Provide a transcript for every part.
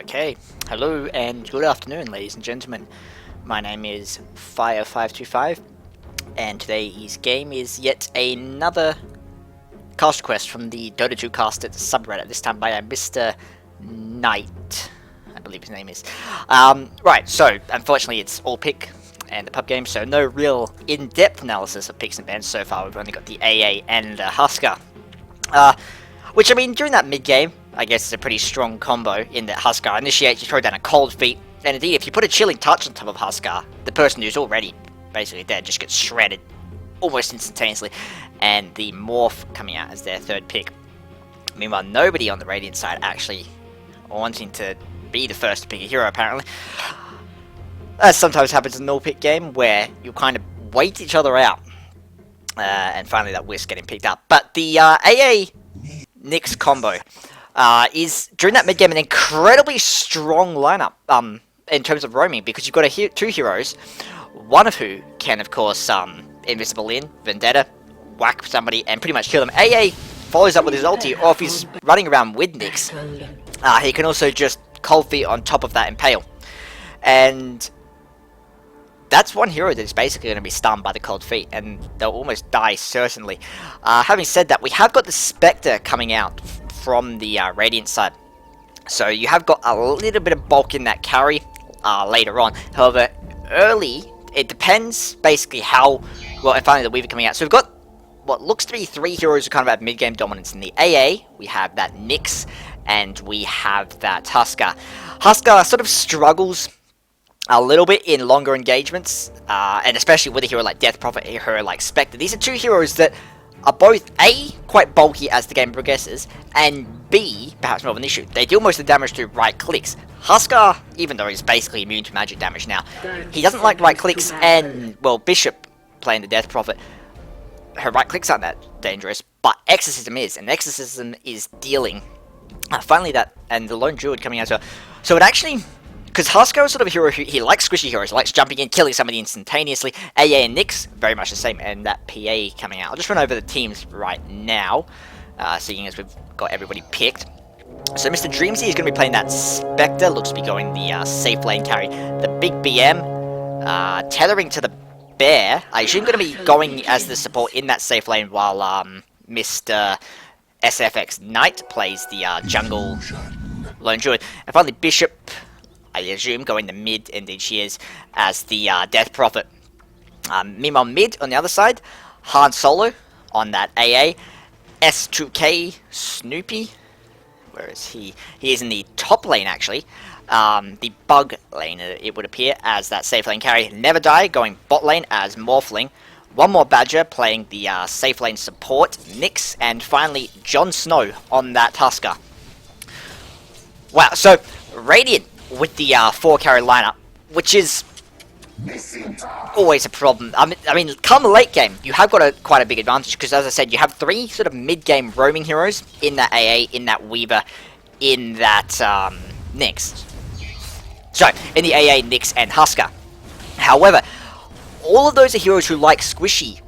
Okay, hello and good afternoon, ladies and gentlemen. My name is Fire525, and today's game is yet another cast request from the Dota 2 casted subreddit, this time by Mr. Nyte, I believe his name is. Right, so unfortunately it's all pick and the pub game, so no real in-depth analysis of picks and bans so far. We've only got the AA and the Husker. Which, I mean, during that mid-game, I guess it's a pretty strong combo in that Huskar initiates, you throw down a cold feet, and indeed, if you put a chilling touch on top of Huskar, the person who's already basically dead just gets shredded almost instantaneously, and the Morph coming out as their third pick. Meanwhile, nobody on the Radiant side actually wanting to be the first to pick a hero, apparently. As sometimes happens in an all-pick game, where you kind of wait each other out, and finally that Wisp getting picked up. But the AA Nyx combo is, during that mid-game, an incredibly strong lineup in terms of roaming, because you've got two heroes, one of who can, of course, Invisible in, Vendetta, whack somebody, and pretty much kill them. AA follows up with his ulti, or if he's running around with Nyx, he can also just cold feet on top of that Impale. And that's one hero that is basically going to be stunned by the cold feet, and they'll almost die, certainly. Having said that, we have got the Spectre coming out from the Radiant side. So you have got a little bit of bulk in that carry later on. However, early, it depends basically how... Well, and finally the Weaver coming out. So we've got what looks to be three heroes who kind of have mid-game dominance. In the AA, we have that Nyx, and we have that Husker. Husker sort of struggles a little bit in longer engagements, and especially with a hero like Death Prophet, a hero like Spectre. These are two heroes that are both A, quite bulky as the game progresses, and B, perhaps more of an issue. They deal most of the damage through right clicks. Husker, even though he's basically immune to magic damage now, he doesn't like right clicks, and, well, Bishop playing the Death Prophet, her right clicks aren't that dangerous, but Exorcism is, and Exorcism is dealing. Finally that, and the Lone Druid coming out as well. So it actually... Because Husker is sort of a hero who he likes squishy heroes, he likes jumping in, killing somebody instantaneously. AA and Nyx, very much the same, and that PA coming out. I'll just run over the teams right now, seeing as we've got everybody picked. So Mr. Dreamsy is going to be playing that Spectre, looks to be going the safe lane carry. The big BM, tethering to the Bear, I assume going to be going as the support in that safe lane, while Mr. SFX Knight plays the jungle Lone Druid. And finally Bishop, I assume, going to mid, indeed she is, as the Death Prophet. Meanwhile, mid on the other side, Han Solo on that AA, S2K Snoopy, where is he? He is in the top lane, actually, the Bug lane, it would appear, as that safe lane carry. Never Die going bot lane as Morphling. One more Badger playing the safe lane support, Nyx, and finally Jon Snow on that Husker. Wow, so Radiant with the 4 carry lineup, which is always a problem. I mean, come late game, you have got quite a big advantage, because as I said, you have 3 sort of mid-game roaming heroes in that AA, in that Weaver, in that Nyx. So, in the AA, Nyx, and Husker. However, all of those are heroes who like squishy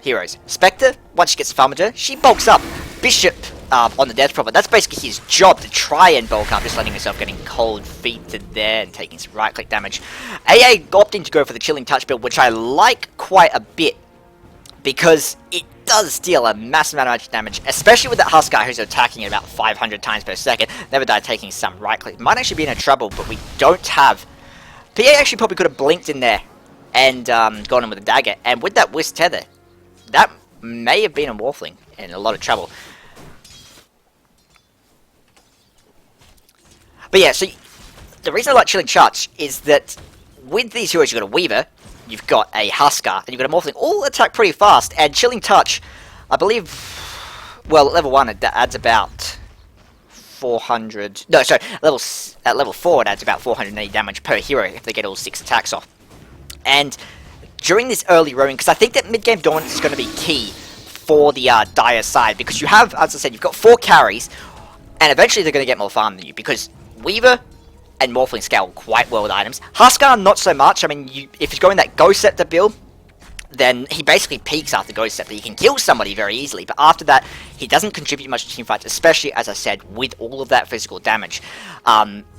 heroes. Spectre, once she gets the Farmager, she bulks up. Bishop, on the Death Prophet, that's basically his job, to try and bulk up, just letting himself getting cold feet to there and taking some right click damage. AA opting to go for the Chilling Touch build, which I like quite a bit, because it does deal a massive amount of magic damage, especially with that Husker who's attacking at about 500 times per second. Never Die taking some right click. Might actually be in trouble, but we don't have... PA actually probably could have blinked in there and gone in with a dagger, and with that Wisp Tether, that may have been a Morphling in a lot of trouble. But yeah, so the reason I like Chilling Touch is that with these heroes, you've got a Weaver, you've got a Husker, and you've got a Morphling, all attack pretty fast, and Chilling Touch, I believe, well, at level 1 it adds about 400, no, sorry, at level 4 it adds about 480 damage per hero if they get all 6 attacks off. And during this early roaming, because I think that mid-game dominance is going to be key for the Dire side, because you have, as I said, you've got 4 carries, and eventually they're going to get more farm than you, because Weaver and Morphling scale quite well with items. Husker, not so much. I mean, if you're going that Ghost Scepter build, then he basically peaks after Ghost Scepter. He can kill somebody very easily, but after that, he doesn't contribute much to teamfights, especially, as I said, with all of that physical damage.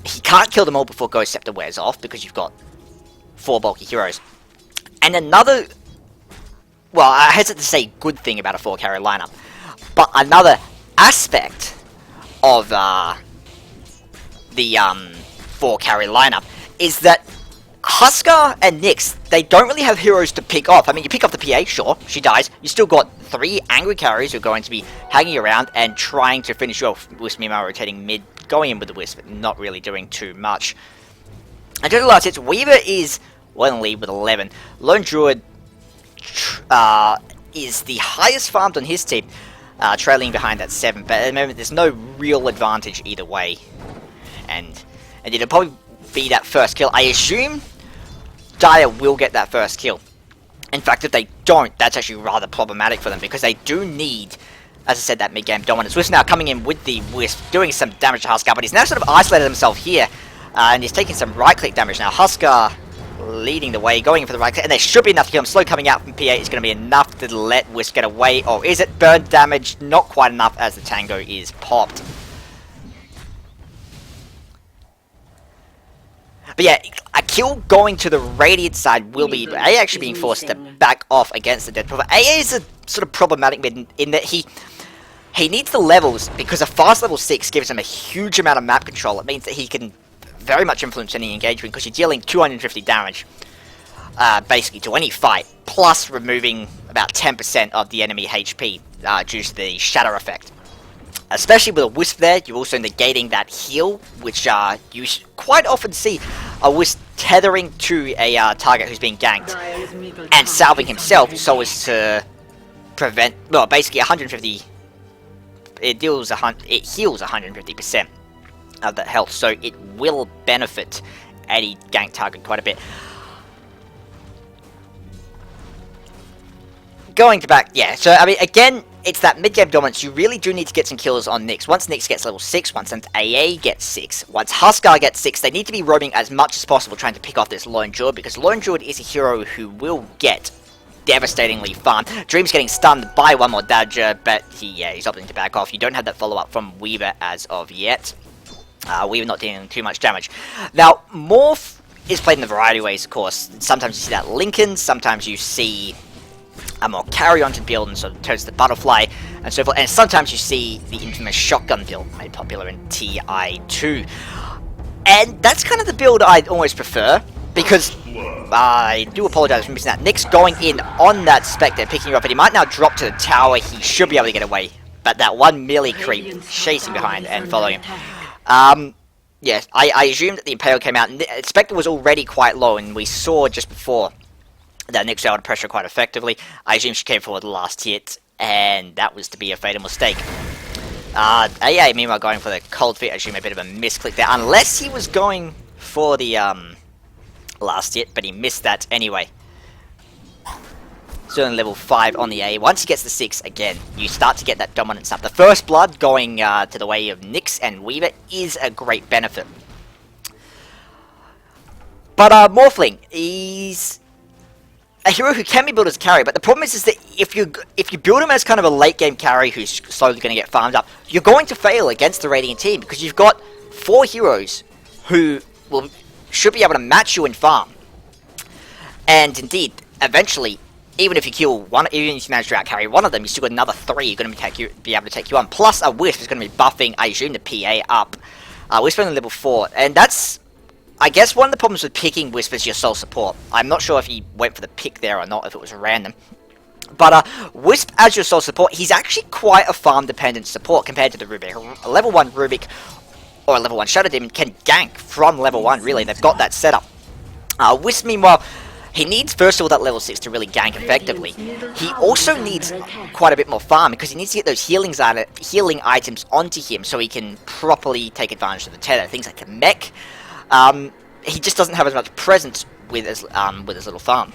He can't kill them all before Ghost Scepter wears off, because you've got 4 bulky heroes. And another, well, I hesitate to say good thing about a 4-carry lineup, but another aspect of the 4-carry lineup is that Huskar and Nyx, they don't really have heroes to pick off. I mean, you pick off the PA, sure, she dies. You still got 3 angry carries who are going to be hanging around and trying to finish you off. Wisp meanwhile rotating mid, going in with the Wisp, but not really doing too much. And to the last hits, Weaver is well in the lead with 11. Lone Druid is the highest farmed on his team, trailing behind at 7. But at the moment, there's no real advantage either way. And it'll probably be that first kill. I assume Dire will get that first kill. In fact, if they don't, that's actually rather problematic for them, because they do need, as I said, that mid-game dominance. Wisp now coming in with the Wisp, doing some damage to Huskar, but he's now sort of isolated himself here, and he's taking some right-click damage now. Huskar leading the way, going in for the right-click, and there should be enough to kill him. Slow coming out from PA is going to be enough to let Wisp get away, or is it? Burn damage, not quite enough as the Tango is popped. But yeah, a kill going to the Radiant side will be A actually being forced to back off against the Dead Prophet. AA is a sort of problematic mid in that he needs the levels, because a fast level 6 gives him a huge amount of map control. It means that he can very much influence any engagement, because you're dealing 250 damage basically to any fight, plus removing about 10% of the enemy HP due to the shatter effect. Especially with a Wisp there, you're also negating that heal, which you quite often see a Wisp tethering to a target who's being ganked and salving himself so as to prevent, well, basically 150, it heals 150% of that health, so it will benefit any gank target quite a bit. Going to back, yeah, so I mean, again, it's that mid-game dominance. You really do need to get some kills on Nyx. Once Nyx gets level 6, once AA gets 6, once Huskar gets 6, they need to be roaming as much as possible trying to pick off this Lone Druid, because Lone Druid is a hero who will get devastatingly farmed. Dream's getting stunned by one more Dodger, but he's opting to back off. You don't have that follow-up from Weaver as of yet. Weaver not dealing too much damage. Now, Morph is played in a variety of ways, of course. Sometimes you see that Lincoln, sometimes you see a more carry-on-to build, and sort of turns the Butterfly, and so forth. And sometimes you see the infamous Shotgun build, made popular in TI2. And that's kind of the build I'd almost prefer, because I do apologise for missing that. Nyx going in on that Spectre, picking you up, and he might now drop to the tower. He should be able to get away, but that one melee creep chasing behind and following him. Yes, I assumed that the Impale came out, and Spectre was already quite low, and we saw just before that Nyx was able to pressure quite effectively. I assume she came forward the last hit, and that was to be a fatal mistake. AA, meanwhile, going for the Cold Feet. I assume a bit of a misclick there, unless he was going for the last hit, but he missed that anyway. Still in level 5 on the A. Once he gets the 6, again, you start to get that dominance up. The First Blood going to the way of Nyx and Weaver is a great benefit. But Morphling, he's a hero who can be built as a carry, but the problem is that if you build him as kind of a late game carry who's slowly going to get farmed up, you're going to fail against the Radiant team, because you've got 4 heroes who should be able to match you in farm. And indeed, eventually, even if you kill one, even if you manage to out-carry one of them, you still got another 3 who are going to be able to take you on. Plus, a Wisp is going to be buffing, I assume, the PA up. Wisp on level 4, and that's, I guess, one of the problems with picking Wisp as your sole support. I'm not sure if he went for the pick there or not, if it was random. But Wisp as your sole support, he's actually quite a farm-dependent support compared to the Rubik. A level 1 Rubik or a level 1 Shadow Demon can gank from level 1, really. They've got that setup. Wisp, meanwhile, he needs, first of all, that level 6 to really gank effectively. He also needs quite a bit more farm, because he needs to get those healing items onto him so he can properly take advantage of the tether. Things like a mech. He just doesn't have as much presence with his little farm.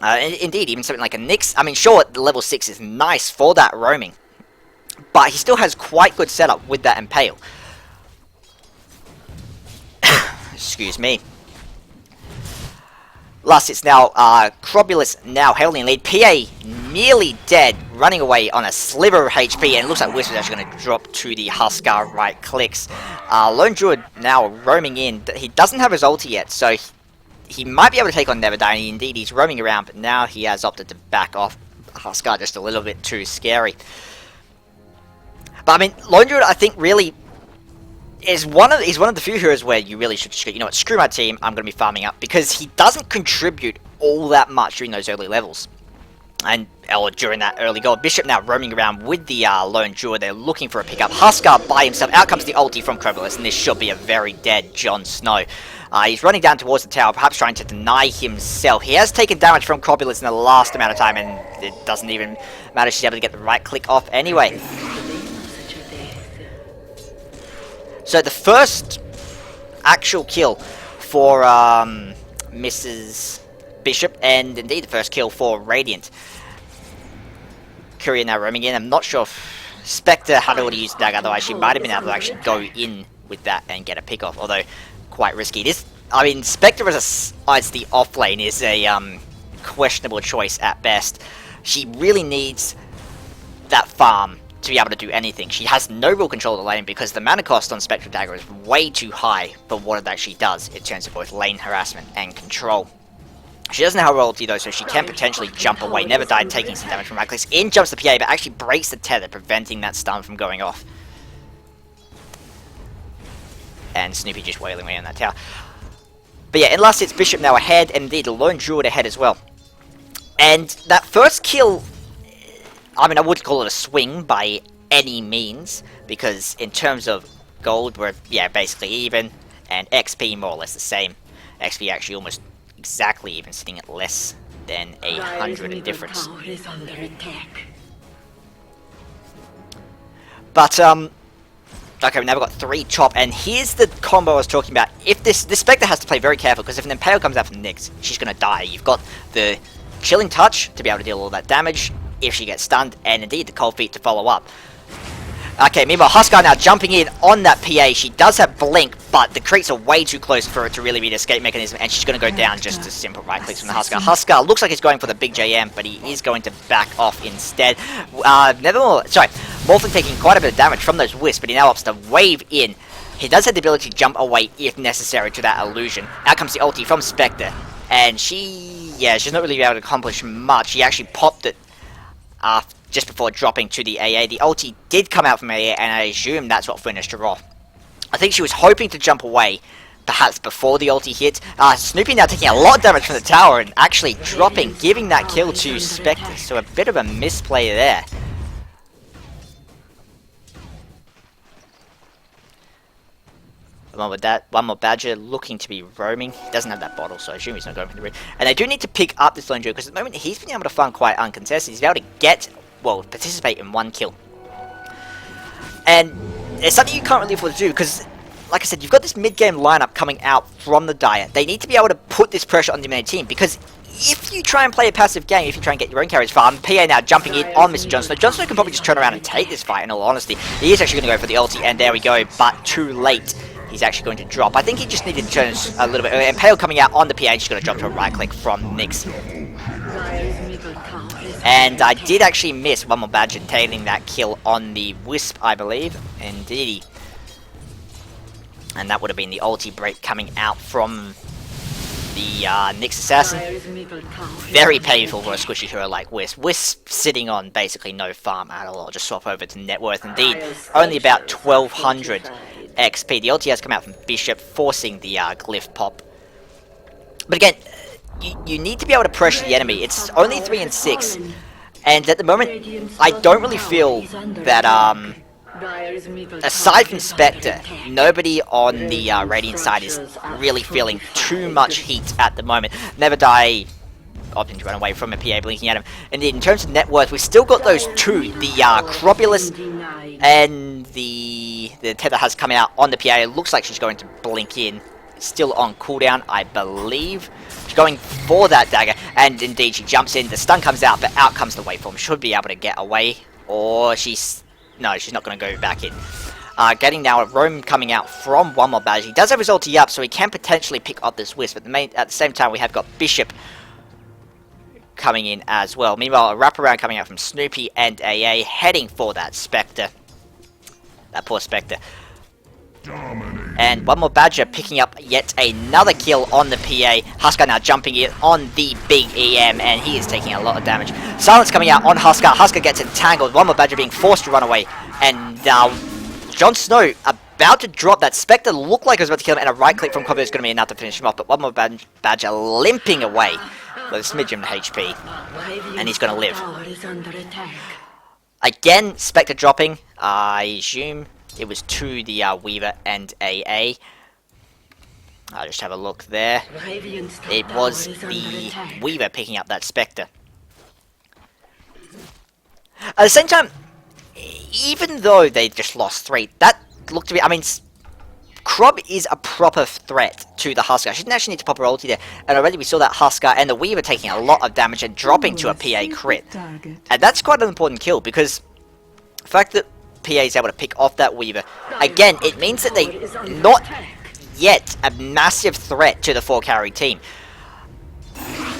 Indeed, even something like a Nyx. I mean, sure, the level 6 is nice for that roaming, but he still has quite good setup with that Impale. Excuse me. Last it's now Crobulus now heavily in lead. PA nearly dead, running away on a sliver of HP, and it looks like Wisp is actually going to drop to the Huskar right clicks. Lone Druid now roaming in. He doesn't have his ulti yet, so he might be able to take on Neverdine. Indeed, he's roaming around, but now he has opted to back off. Huskar just a little bit too scary. But I mean, Lone Druid, I think, really is one of the few heroes where you really should just go, you know what, screw my team, I'm going to be farming up, because he doesn't contribute all that much during those early levels. Or during that early goal. Bishop now roaming around with the Lone Druid. They're looking for a pickup. Huskar by himself. Out comes the ulti from Crobulus, and this should be a very dead Jon Snow. He's running down towards the tower, perhaps trying to deny himself. He has taken damage from Crobulus in the last amount of time, and it doesn't even matter. She's able to get the right click off anyway. So the first actual kill for Mrs. Bishop, and indeed the first kill for Radiant. Courier now roaming in. I'm not sure if Spectre had already used the dagger, otherwise she might have been able to actually go in with that and get a pick off, although quite risky. I mean, Spectre as the off lane is a questionable choice at best. She really needs that farm to be able to do anything. She has no real control of the lane because the mana cost on Spectre Dagger is way too high for what it actually does in terms of both lane harassment and control. She doesn't have her ulti though, so she can potentially jump away. Never died, taking some damage from right clicks. In jumps the PA, but actually breaks the tether, preventing that stun from going off. And Snoopy just wailing away on that tower. But yeah, in last hits, Bishop now ahead, and indeed the Lone Druid ahead as well. And that first kill, I mean, I wouldn't call it a swing by any means, because in terms of gold, we're, yeah, basically even, and XP more or less the same. XP actually almost exactly even, sitting at less than 100 in difference. But, okay, we've now got 3 chop, and here's the combo I was talking about. If this Spectre has to play very careful, because if an Impale comes out from Nyx, she's going to die. You've got the Chilling Touch to be able to deal all that damage if she gets stunned, and indeed the Cold Feet to follow up. Okay, meanwhile, Huskar now jumping in on that PA. She does have Blink, but the creeps are way too close for it to really be an escape mechanism, and she's going to go down just to simple right clicks from the Huskar. Huskar looks like he's going for the big JM, but he is going to back off instead. Morphin taking quite a bit of damage from those wisps, but he now opts to wave in. He does have the ability to jump away if necessary to that illusion. Out comes the ulti from Spectre, and she's not really able to accomplish much. She actually popped it just before dropping to the AA. The ulti did come out from AA, and I assume that's what finished her off. I think she was hoping to jump away, perhaps before the ulti hit. Snoopy now taking a lot of damage from the tower and actually dropping, giving that kill to Spectre. So a bit of a misplay there. Along with that, one more Badger looking to be roaming. He doesn't have that bottle, so I assume he's not going for the room. And they do need to pick up this Lone Druid, because at the moment he's been able to farm quite uncontested. He's been able to get, well, participate in 1 kill. And it's something you can't really afford to do, because, like I said, you've got this mid-game lineup coming out from the Dire. They need to be able to put this pressure on the main team, because if you try and play a passive game, if you try and get your own carries farmed, PA now jumping in on Mr. Jon Snow. Jon Snow can probably just turn around and take this fight, in all honesty. He is actually going to go for the ulti, and there we go, but too late. He's actually going to drop. I think he just needed to turn a little bit earlier. And Pale coming out on the PA, just going to drop to a right click from Nyx. And I did actually miss one more Badger tailing that kill on the Wisp, I believe. Indeed. And that would have been the ulti break coming out from the Nyx Assassin. Very painful for a squishy hero like Wisp. Wisp sitting on basically no farm at all. I'll just swap over to net worth. Indeed, only about 1200 XP. The ulti has come out from Bishop, forcing the glyph pop. But again, you need to be able to pressure the enemy. It's only 3 and 6, and at the moment, I don't really feel that, aside from Spectre, nobody on the Radiant side is really feeling too much heat at the moment. Never Die opting to run away from a PA blinking at him. And in terms of net worth, we've still got those 2, the Crobulus and the tether has come out on the PA. It looks like she's going to blink in. Still on cooldown, I believe. She's going for that dagger, and indeed she jumps in. The stun comes out, but out comes the waveform. Should be able to get away, or no, she's not going to go back in. Getting now a roam coming out from one more badge. He does have his ulti up, so he can potentially pick up this wisp. But at the same time, we have got Bishop coming in as well. Meanwhile, a wraparound coming out from Snoopy and AA, heading for that Spectre. That poor Spectre. And one more Badger picking up yet another kill on the PA. Husker now jumping in on the big EM, and he is taking a lot of damage. Silence coming out on Husker. Husker gets entangled. One more Badger being forced to run away. And Jon Snow about to drop. That Spectre looked like it was about to kill him, and a right click from Cobb is going to be enough to finish him off. But one more Badger limping away with a smidgen of HP, and he's going to live. Again, Spectre dropping. I assume it was to the Weaver and AA. I'll just have a look there. It was the Weaver picking up that Spectre. At the same time, even though they just lost 3, that looked to be... I mean, Krob is a proper threat to the Husker. She didn't actually need to pop her ulti there. And already we saw that Husker and the Weaver taking a lot of damage and dropping to a PA crit. And that's quite an important kill, because the fact that PA is able to pick off that Weaver, again, it means that they not yet a massive threat to the 4-carry team.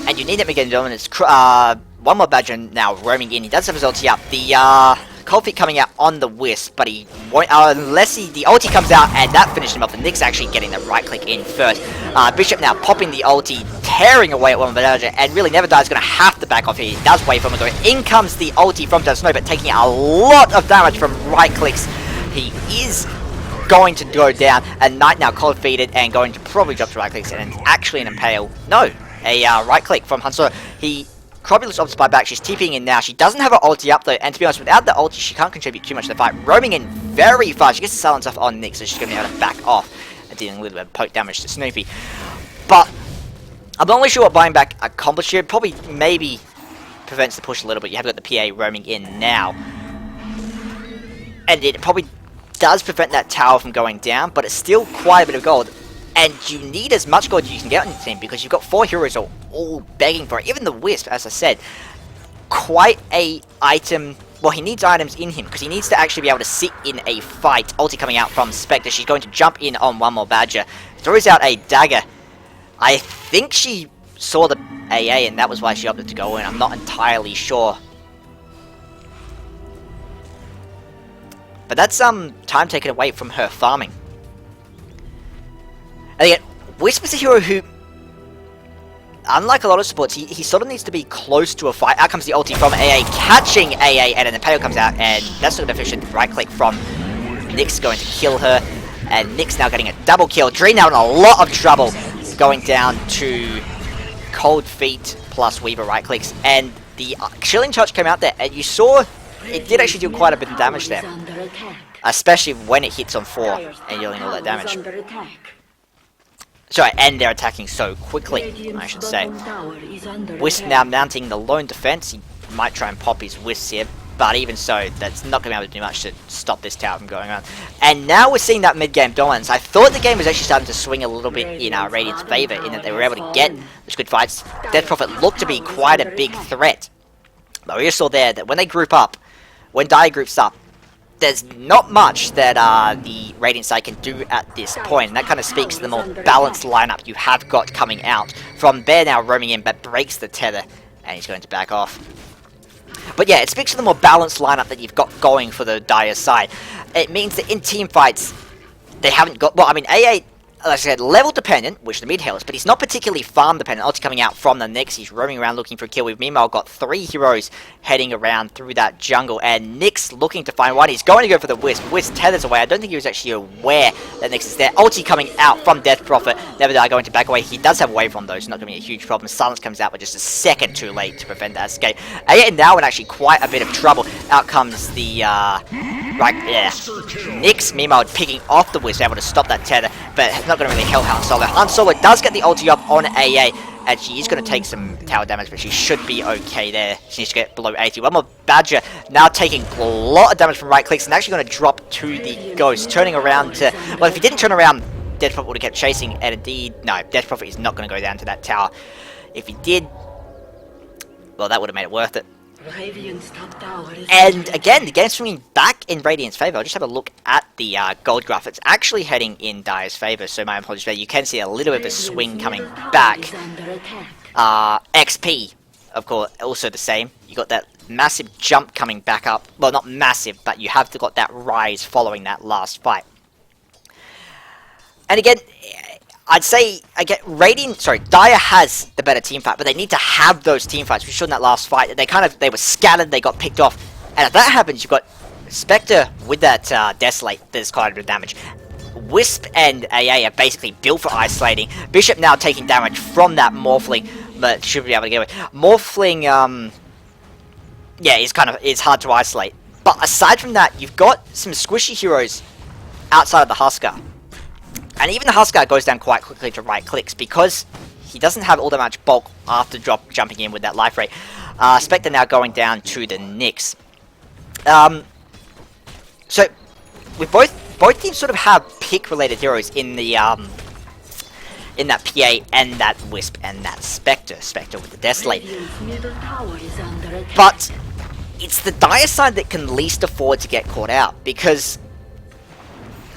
And you need them again, dominance. One more Badger now roaming in. He does have his ulti up. The Cold Feet coming out on the Wisp, but he won't, unless the ulti comes out, and that finished him off. And Nick's actually getting the right click in first. Bishop now popping the ulti, tearing away at one more Badger, and really Never Die is going to have to back off here. He does wait for him to go. In comes the ulti from Jon Snow, but taking a lot of damage from right clicks. He is going to go down, and Nyte now cold feeded and going to probably drop to right clicks, and it's actually an impale. No, a right click from Han Solo. He probably looks opposite by back. She's TPing in now. She doesn't have her ulti up though, and to be honest, without the ulti, she can't contribute too much to the fight. Roaming in very fast. She gets the silence off on Nick, so she's going to be able to back off and dealing a little bit of poke damage to Snoopy. But I'm not really sure what buying back accomplished here. Probably, maybe prevents the push a little bit. You have got the PA roaming in now, and it probably does prevent that tower from going down, but it's still quite a bit of gold. And you need as much gold as you can get on your team, because you've got 4 heroes all begging for it. Even the Wisp, as I said, quite a item. Well, he needs items in him, because he needs to actually be able to sit in a fight. Ulti coming out from Spectre. She's going to jump in on one more Badger. Throws out a dagger. I think she saw the AA, and that was why she opted to go in. I'm not entirely sure. But that's time taken away from her farming. And again, Wisp is a hero who, unlike a lot of supports, he sort of needs to be close to a fight. Out comes the ulti from AA, catching AA, and then the Impale comes out, and that's not an efficient right click from Nyx, going to kill her. And Nyx now getting a double kill. Dree now in a lot of trouble, going down to Cold Feet plus Weaver right clicks. And the Chilling Charge came out there, and you saw it did actually do quite a bit of damage there. Especially when it hits on 4 and dealing all that damage. Sorry, and they're attacking so quickly, I should say. Wisp now mounting the lone defense. He might try and pop his Wisps here, but even so, that's not going to be able to do much to stop this tower from going on. And now we're seeing that mid-game dominance. I thought the game was actually starting to swing a little bit in Radiant's favour, in that they were able to get those good fights. Death Prophet looked to be quite a big threat. But we just saw there that when they group up, when Dire groups up, there's not much that the Radiant side can do at this point, and that kind of speaks to the more balanced lineup you have got coming out. From Bear now roaming in, but breaks the tether, and he's going to back off. But yeah, it speaks to the more balanced lineup that you've got going for the Dire side. It means that in team fights, they haven't got... Well, I mean, AA, like I said, level dependent, which the mid heals, but he's not particularly farm dependent. Ulti coming out from the Nyx, he's roaming around looking for a kill. We've meanwhile got 3 heroes heading around through that jungle, and Nyx looking to find one. He's going to go for the Wisp. Wisp tethers away. I don't think he was actually aware that Nyx is there. Ulti coming out from Death Prophet. Never Die going to back away. He does have wave on though, so not going to be a huge problem. Silence comes out, but just a second too late to prevent that escape. And now in actually quite a bit of trouble. Out comes the right there. Nyx meanwhile picking off the Wisp, able to stop that tether, but it's not going to really help Han Solo. Han Solo does get the ulti up on AA, and she is going to take some tower damage, but she should be okay there. She needs to get below 80. One more Badger now taking a lot of damage from right clicks, and actually going to drop to the Ghost, turning around to... Well, if he didn't turn around, Death Prophet would have kept chasing, and indeed, no, Death Prophet is not going to go down to that tower. If he did, well, that would have made it worth it. Radiant's top tower is And under again, the attack. game's swinging back in Radiant's favour. I'll just have a look at the gold graph. It's actually heading in Dire's favour, so my apologies there. You can see a little bit of a Radiant's swing coming middle tower back. is under attack. XP, of course, also the same. You got that massive jump coming back up. Well, not massive, but you have got that rise following that last fight. And again, I'd say Dire has the better team fight, but they need to have those team fights. We showed in that last fight that they were scattered, they got picked off, and if that happens, you've got Spectre with that Desolate that's quite a bit of damage. Wisp and AA are basically built for isolating. Bishop now taking damage from that Morphling, but should be able to get away. Morphling, yeah, it's hard to isolate. But aside from that, you've got some squishy heroes outside of the Huskar. And even the Huskar goes down quite quickly to right clicks because he doesn't have all that much bulk after jumping in with that life rate. Spectre now going down to the Nyx. So with both teams sort of have pick related heroes in the in that PA and that Wisp and that Spectre with the Desolate. Radiant's middle tower is under attack. But it's the Dire side that can least afford to get caught out because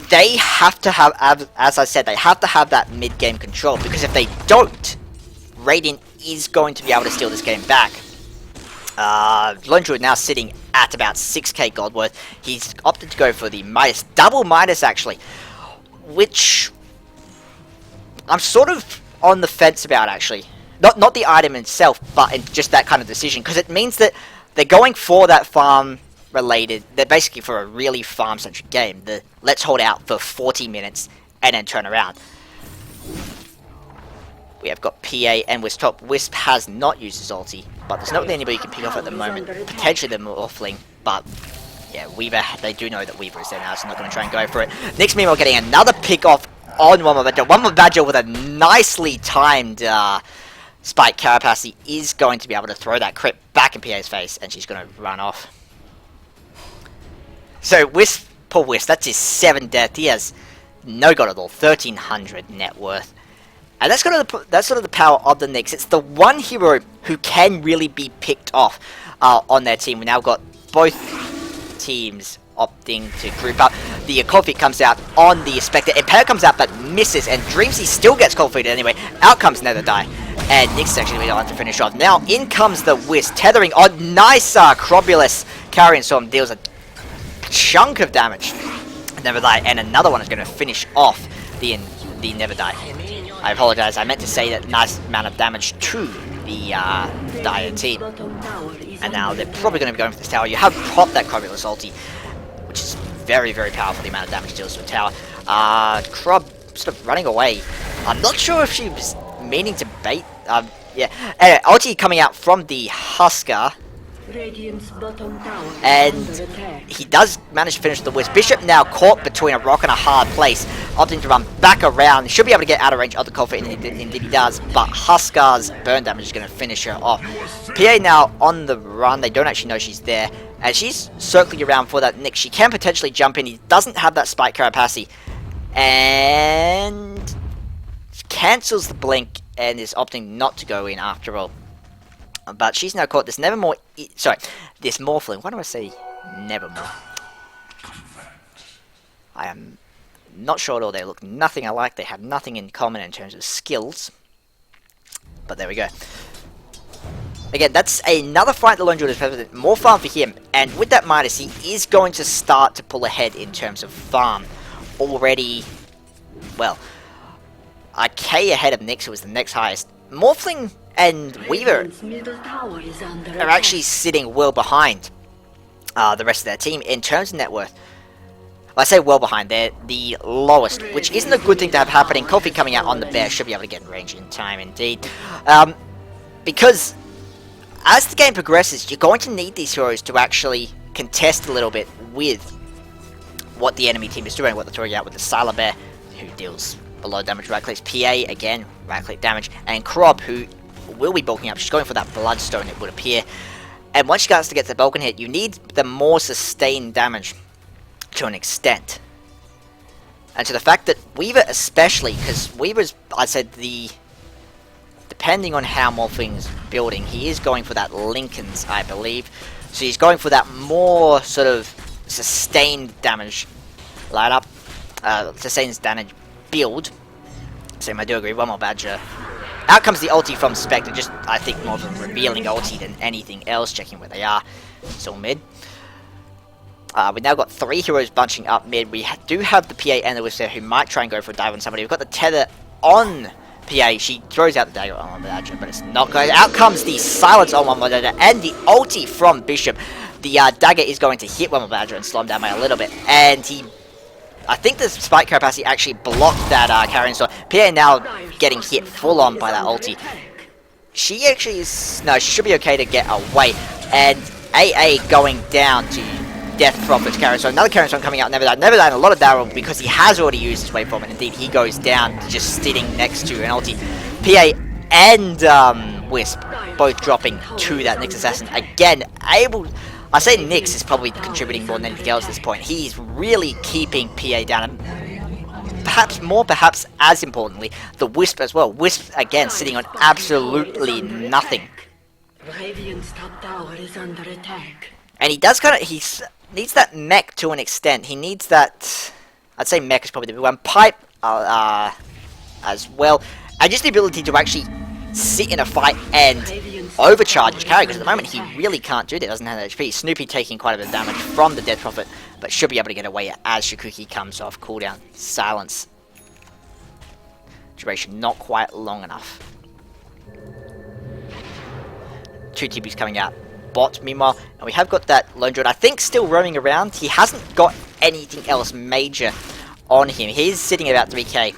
they have to have, as I said, they have to have that mid-game control, because if they don't, Radiant is going to be able to steal this game back. Lone Druid now sitting at about 6k gold worth. He's opted to go for the Midas, double Midas actually, which I'm sort of on the fence about actually. Not the item itself, but in just that kind of decision, because it means that they're going for that farm related, they're basically for a really farm centric game. The let's hold out for 40 minutes and then turn around. We have got PA and Wisp top. Wisp has not used his ulti, but there's not really anybody you can pick off at the moment. Potentially the Morphling, but yeah, Weaver, they do know that Weaver is there now, so I'm not going to try and go for it. Next, meanwhile, getting another pick off on One More Badger. One More Badger with a nicely timed Spike Carapace. He is going to be able to throw that crit back in PA's face, and she's going to run off. So Wisp, poor Wisp, that's his 7 death. He has no god at all, 1300 net worth. And that's sort of the power of the Nyx. It's the one hero who can really be picked off on their team. We now got both teams opting to group up. The cold feet comes out on the Spectre. Impair comes out but misses, and Dreamsy still gets cold feet anyway. Out comes Nether Die, and Nyx is actually going to finish off. Now in comes the Wisp, tethering on nice Crobulus. Carrion Storm deals a chunk of damage. Never Die, and another one is going to finish off the Never Die. I apologize, I meant to say that nice amount of damage to the Dire team. And now they're probably going to be going for this tower. You have popped that Crobulus ulti, which is very, very powerful, the amount of damage it deals to a tower. Crob sort of running away. I'm not sure if she was meaning to bait. Yeah. Anyway, ulti coming out from the Huskar. Radiant's bottom tower is And under attack. he does manage to finish the Wisp. Bishop now caught between a rock and a hard place, opting to run back around. He should be able to get out of range of the cold feet, and indeed he does, but Huskar's burn damage is going to finish her off. PA now on the run. They don't actually know she's there, and she's circling around for that Nyx. She can potentially jump in. He doesn't have that Spike Carapace, and cancels the blink and is opting not to go in after all. But she's now caught this this Morphling. Why do I say Nevermore? I am not sure at all. They look nothing alike. They have nothing in common in terms of skills. But there we go. Again, that's another fight the Lone Druid is present. More farm for him. And with that Midas, he is going to start to pull ahead in terms of farm. Already, well, a K ahead of Nyx, who was the next highest. Morphling and Weaver Radiant's middle tower is under are attack. actually sitting well behind the rest of their team in terms of net worth. I say well behind, they're the lowest, which isn't a good thing to have happening. Kofi coming out on the bear should be able to get in range in time indeed. Because as the game progresses, you're going to need these heroes to actually contest a little bit with what the enemy team is doing, what they're throwing out with the Sylar Bear, who deals a lot of damage right clicks. PA, again, right click damage, and Crob, who will be bulking up. She's going for that Bloodstone, it would appear. And once she starts to get the bulking hit, you need the more sustained damage to an extent. And to the fact that Weaver especially, because Weaver's, I said, the depending on how Morphling's building, he is going for that Lincoln's, I believe. So he's going for that more sort of sustained damage light up, sustained damage build. So I do agree, one more Badger. Out comes the ulti from Spectre, just I think more of a revealing ulti than anything else, checking where they are. Still mid. We've now got 3 heroes bunching up mid. We do have the PA and the Wisp there who might try and go for a dive on somebody. We've got the tether on PA. She throws out the dagger on Badger, but it's not going. Out comes the silence on one Badger and the ulti from Bishop. The dagger is going to hit one Badger and slow him down by a little bit. And I think the spike capacity actually blocked that carrying sword. PA now getting hit full on by that ulti. She actually is... No, she should be okay to get away. And AA going down to death from its carrying sword. Another carrying sword coming out. Never died. Never died a lot of Daryl because he has already used his waveform. And indeed, he goes down just sitting next to an ulti. PA and Wisp both dropping to that Nyx assassin. Again, able... I say Nyx is probably contributing more than anything else at this point. He's really keeping PA down. And perhaps as importantly, the Wisp as well. Wisp, again, sitting on absolutely nothing. Radiant's top tower is under attack. And he does he needs that mech to an extent. He needs that... I'd say mech is probably the big one. Pipe as well. And just the ability to actually sit in a fight and overcharge his carry, because at the moment he really can't do that. Doesn't have HP. Snoopy taking quite a bit of damage from the Dead Prophet, but should be able to get away as Shikuki comes off cooldown. Silence. Duration not quite long enough. 2 TPs coming out. Bot meanwhile, and we have got that Lone Druid, I think, still roaming around. He hasn't got anything else major on him. He's sitting at about 3k,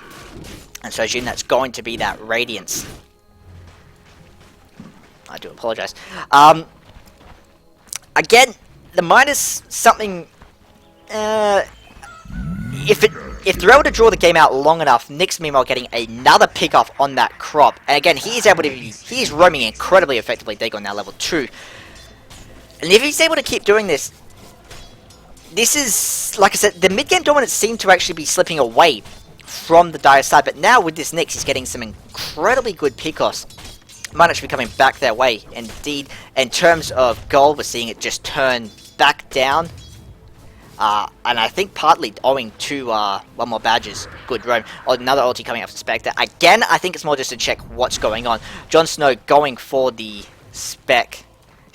and so I assume that's going to be that Radiance. I do apologize. Again, the minus something. If they're able to draw the game out long enough, Nyx meanwhile getting another pick off on that crop, and again he is roaming incredibly effectively. Dagon now level 2, and if he's able to keep doing this, this is, like I said, the mid game dominance seemed to actually be slipping away from the Dire side, but now with this Nyx he's getting some incredibly good pick-offs. Might actually be coming back their way. Indeed, in terms of gold, we're seeing it just turn back down. And I think partly owing to one more Badger's good roam. Or another ulti coming up for Spectre. Again, I think it's more just to check what's going on. Jon Snow going for the Spec.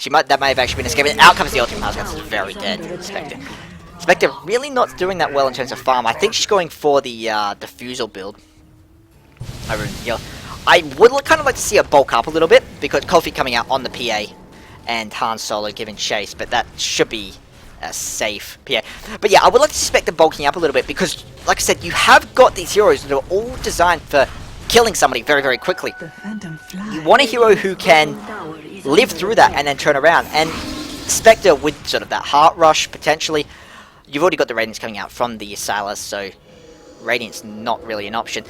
That may have actually been escaping. Out comes the ulti from House. It's very dead. Spectre. Spectre really not doing that well in terms of farm. I think she's going for the Diffusal build. Over in yellow. I would kind of like to see her bulk up a little bit, because Cold Feet coming out on the PA and Han Solo giving chase, but that should be a safe PA. But yeah, I would like to suspect the bulking up a little bit, because, like I said, you have got these heroes that are all designed for killing somebody very, very quickly. You want a hero who can live through that and then turn around, and Spectre with sort of that heart rush, potentially. You've already got the Radiance coming out from the Silas, so Radiance not really an option.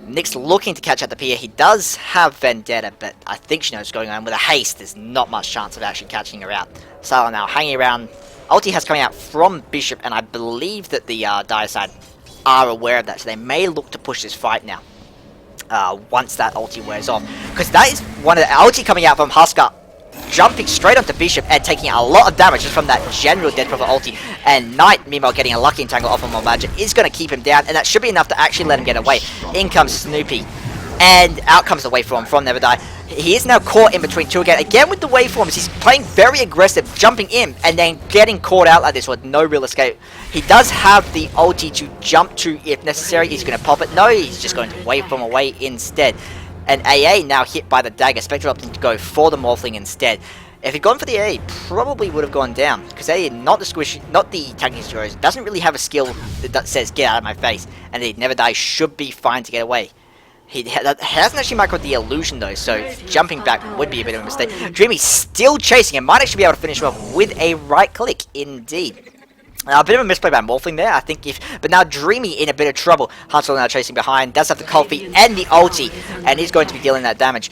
Nyx looking to catch out the PA. He does have Vendetta, but I think she knows what's going on. With a haste, there's not much chance of actually catching her out. Sala now hanging around. Ulti has coming out from Bishop, and I believe that the Dire side are aware of that, so they may look to push this fight now. Once that ulti wears off. Because that is one of the ulti coming out from Huskar, jumping straight onto Bishop and taking a lot of damage just from that general Dead Prophet ulti. And Nyte, meanwhile, getting a lucky entangle off of Magic is going to keep him down, and that should be enough to actually let him get away. In comes Snoopy, and out comes the waveform from Never Die. He is now caught in between two again. Again with the waveforms, he's playing very aggressive, jumping in, and then getting caught out like this with no real escape. He does have the ulti to jump to if necessary. He's going to pop it. No, he's just going to waveform away instead. And AA now hit by the dagger. Spectre opting to go for the Morphling instead. If he'd gone for the AA, probably would have gone down. Because AA, not the squish, not the tanking heroes, doesn't really have a skill that says get out of my face. And he Never Die should be fine to get away. He hasn't actually microed the illusion though, so jumping back would be a bit of a mistake. Dreamy still chasing him, might actually be able to finish him off with a right click indeed. A bit of a misplay by Morphling there, I think, but now Dreamy in a bit of trouble. Hansel now chasing behind, does have the cold feet and the ulti, and he's going to be dealing that damage.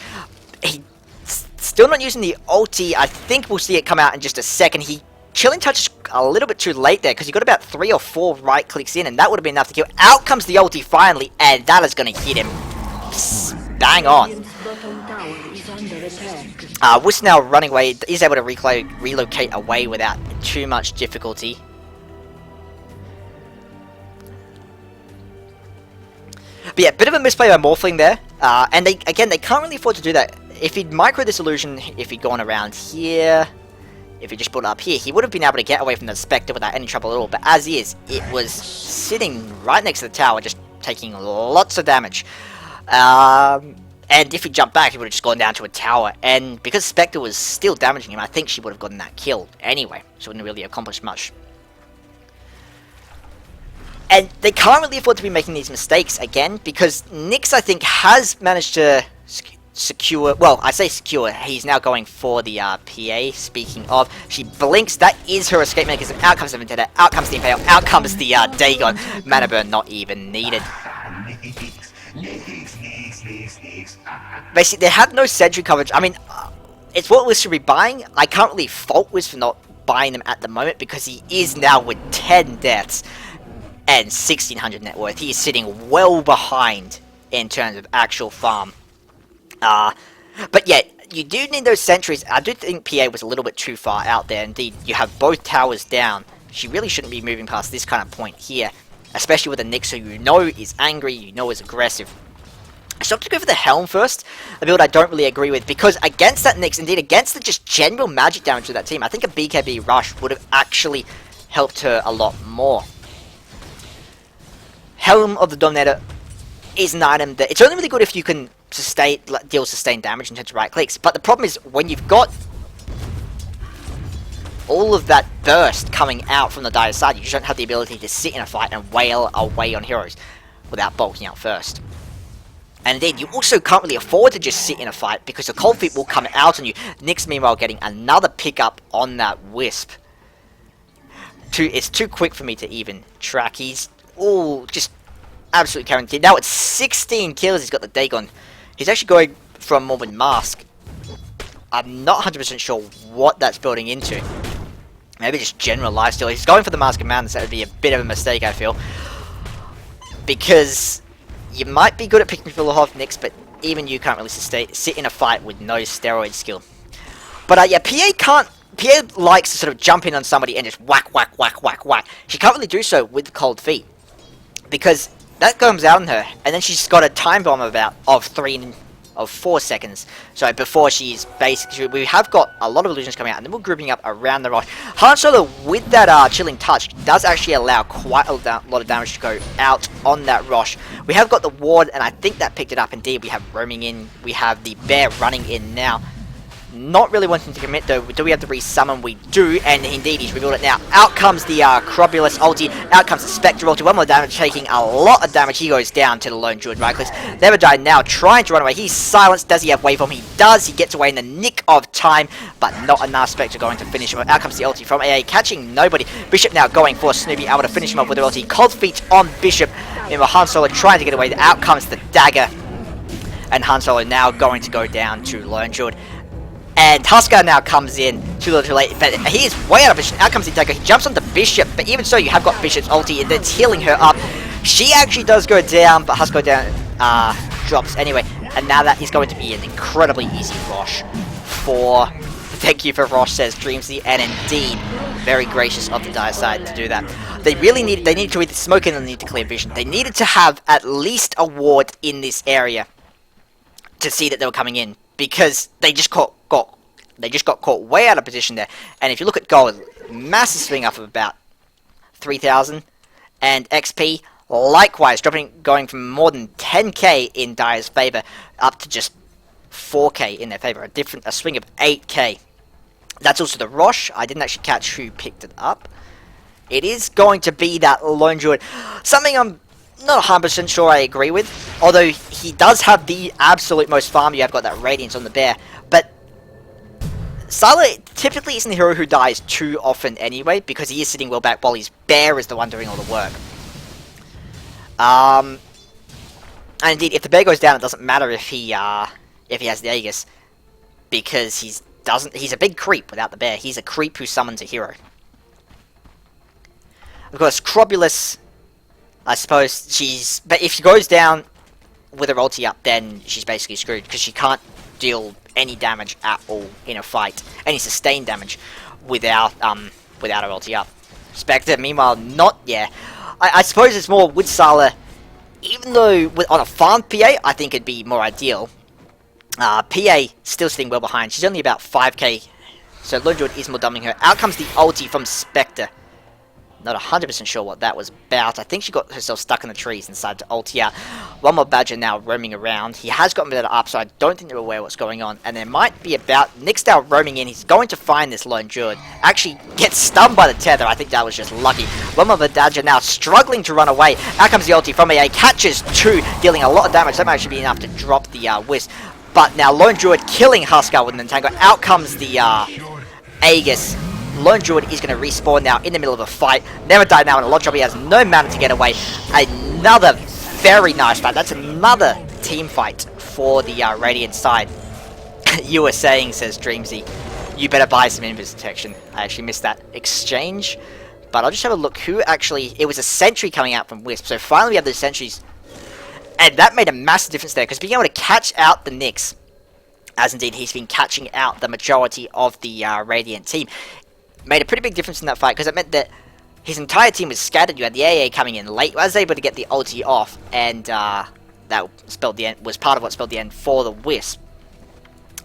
He's still not using the ulti. I think we'll see it come out in just a second. He Chilling Touch a little bit too late there, because he got about 3 or 4 right clicks in, and that would have been enough to kill. Out comes the ulti finally, and that is going to hit him bang on. bottom tower is under attack. Wisp now running away, is able to relocate away without too much difficulty. But yeah, bit of a misplay by Morphling there. And they can't really afford to do that. If he'd micro this illusion, if he'd gone around here, if he just put it up here, he would have been able to get away from the Spectre without any trouble at all. But as is, it was sitting right next to the tower, just taking lots of damage. And if he jumped back, he would have just gone down to a tower. And because Spectre was still damaging him, I think she would have gotten that kill anyway. She wouldn't really accomplish much. And they can't really afford to be making these mistakes again, because Nyx, I think, has managed to secure, well, I say secure, he's now going for the PA, speaking of, she blinks, that is her escape mechanism, out comes the Vendetta, out comes the Impale, out comes the Dagon, mana burn not even needed. Basically, they have no sentry coverage. I mean, it's what Wiz should be buying. I can't really fault Wiz for not buying them at the moment, because he is now with 10 deaths and 1600 net worth. He is sitting well behind in terms of actual farm. But yeah, you do need those sentries. I do think PA was a little bit too far out there. Indeed, you have both towers down. She really shouldn't be moving past this kind of point here, especially with a Nyx who you know is angry, you know is aggressive. So I'm to go for the Helm first, a build I don't really agree with, because against that Nyx, indeed against the just general magic damage of that team, I think a BKB rush would have actually helped her a lot more. Helm of the Dominator is an item that, it's only really good if you can deal sustained damage in terms of right clicks, but the problem is when you've got all of that burst coming out from the Dire's side, you just don't have the ability to sit in a fight and wail away on heroes without bulking out first. And indeed, you also can't really afford to just sit in a fight, because the Cold Feet will come out on you. Nyx, meanwhile, getting another pickup on that Wisp. It's too quick for me to even track. He's all just absolutely guaranteed. Now it's 16 kills, he's got the Dagon. He's actually going for a Morbid Mask. I'm not 100% sure what that's building into. Maybe just general lifesteal. He's going for the Mask of Madness. That would be a bit of a mistake, I feel. Because you might be good at picking people off Nyx, but even you can't really sit in a fight with no steroid skill. But yeah, PA likes to sort of jump in on somebody and just whack, whack, whack, whack, whack. She can't really do so with the Cold Feet, because that comes out on her, and then she's got a time bomb of 4 seconds. So before she's basically, we have got a lot of illusions coming out, and then we're grouping up around the Rosh. Han Solo with that chilling touch does actually allow quite a lot of damage to go out on that Rosh. We have got the ward, and I think that picked it up. Indeed, we have roaming in, we have the bear running in now. Not really wanting to commit though. Do we have to resummon? We do, and indeed he's revealed it now. Out comes the Crobulus ulti, out comes the Spectre ulti, one more damage, taking a lot of damage. He goes down to the lone druid Rycliffe. Never died now, trying to run away. He's silenced. Does he have waveform? He does. He gets away in the nick of time, but not enough. Spectre going to finish him. Out comes the ulti from AA, catching nobody. Bishop now going for Snoopy, able to finish him off with the ulti. Cold Feet on Bishop. Meanwhile, Han Solo trying to get away. Out comes the dagger, and Han Solo now going to go down to lone druid. And Huskar now comes in, too little too late, but he is way out of position. Out comes the dagger, he jumps onto Bishop, but even so, you have got Bishop's ulti that's healing her up. She actually does go down, but Huskar drops anyway. And now that is going to be an incredibly easy Rosh for, thank you for Rosh, says Dreamsy, and indeed, very gracious of the Dire side to do that. They need to either smoke in or need to clear vision. They needed to have at least a ward in this area to see that they were coming in, because they just got caught way out of position there. And if you look at gold, massive swing up of about 3,000, and XP likewise going from more than 10k in Dire's favor up to just 4k in their favor, a swing of 8k. That's also the Rosh. I didn't actually catch who picked it up. It is going to be that lone druid, something I'm not 100% sure I agree with, although he does have the absolute most farm. You have got that Radiance on the bear, but Sylar typically isn't the hero who dies too often anyway, because he is sitting well back while his bear is the one doing all the work. And indeed, if the bear goes down, it doesn't matter if he has the Aegis, because he's a big creep without the bear. He's a creep who summons a hero. Of course, Crobulus, I suppose but if she goes down, with her ulti up, then she's basically screwed because she can't deal any damage at all in a fight, any sustained damage without without her ulti up. Spectre, meanwhile, not I suppose it's more with Sala, even though on a farmed PA, I think it'd be more ideal. PA still sitting well behind. She's only about 5k, so Lone Druid is more dumbing her. Out comes the ulti from Spectre. Not 100% sure what that was about. I think she got herself stuck in the trees and decided to ulti out. One more Badger now roaming around. He has gotten a bit up, so I don't think they're aware what's going on. And there might be about Nyx now roaming in. He's going to find this Lone Druid. Actually gets stunned by the tether. I think that was just lucky. One more Badger now struggling to run away. Out comes the ulti from AA. Catches two, dealing a lot of damage. That might actually be enough to drop the Wisp. But now Lone Druid killing Huskar with an Entangle. Out comes the Aegis. Lone Druid is going to respawn now in the middle of a fight. Never die now in a lot drop. He has no mana to get away. Another very nice fight. That's another team fight for the Radiant side. You were saying, says Dreamsy, you better buy some invis detection. I actually missed that exchange. But I'll just have a look who actually... It was a sentry coming out from Wisp. So finally we have the sentries. And that made a massive difference there. Because being able to catch out the Nyx, as indeed he's been catching out the majority of the Radiant team, made a pretty big difference in that fight, because it meant that his entire team was scattered. You had the AA coming in late, was able to get the ulti off, and that spelled the end, was part of what spelled the end for the Wisp.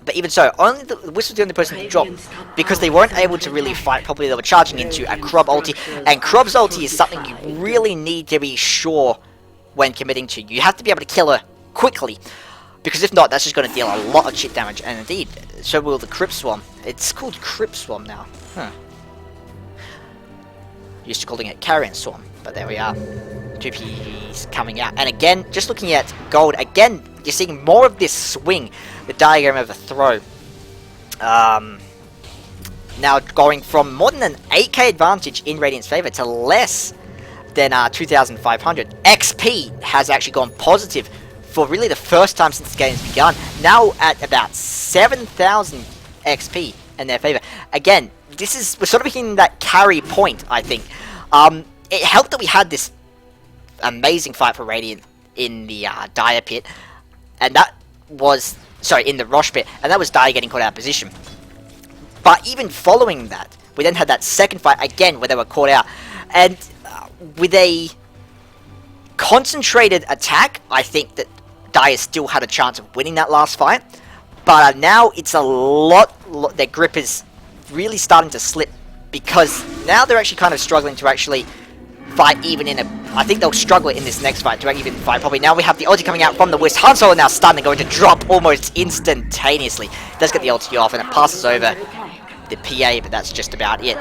But even so, only the Wisp was the only person to drop, because they weren't able to really fight properly. They were charging into a Krob ulti, and Krob's ulti is something you really need to be sure when committing to. You have to be able to kill her quickly, because if not, that's just going to deal a lot of chip damage, and indeed, so will the Crypt Swarm. It's called Crypt Swarm now. Huh. Used to calling it Carrion Swarm, but there we are. 2 P's coming out. And again, just looking at gold, again, you're seeing more of this swing, the diagram of a throw. Now going from more than an 8k advantage in Radiant's favor to less than 2,500. XP has actually gone positive for really the first time since the game's begun. Now at about 7,000 XP in their favor. Again, we're sort of hitting that carry point, I think. It helped that we had this amazing fight for Radiant in the Dire Pit, and that was, sorry, in the Rosh Pit, and that was Dire getting caught out of position. But even following that, we then had that second fight again where they were caught out, and with a concentrated attack, I think that Dire still had a chance of winning that last fight. But now it's a lot, their grip is really starting to slip, because now they're actually kind of struggling to actually fight even in a... I think they'll struggle in this next fight to even fight probably. Now we have the ulti coming out from the Wisp. Han Solo now stunned and going to drop almost instantaneously. Does get the ulti off and it passes over the PA, but that's just about it.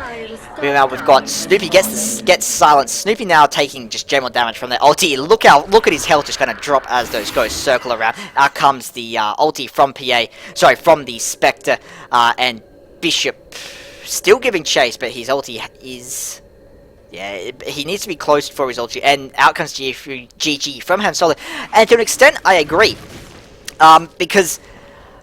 Meanwhile, we've got Snoopy gets silenced. Snoopy now taking just general damage from the ulti. Look at his health just kind of drop as those ghosts circle around. Out comes the ulti from from the Spectre, and Bishop still giving chase, but his ulti is... Yeah, he needs to be close for his ulti, and out comes GG from Han Solo. And to an extent, I agree. Because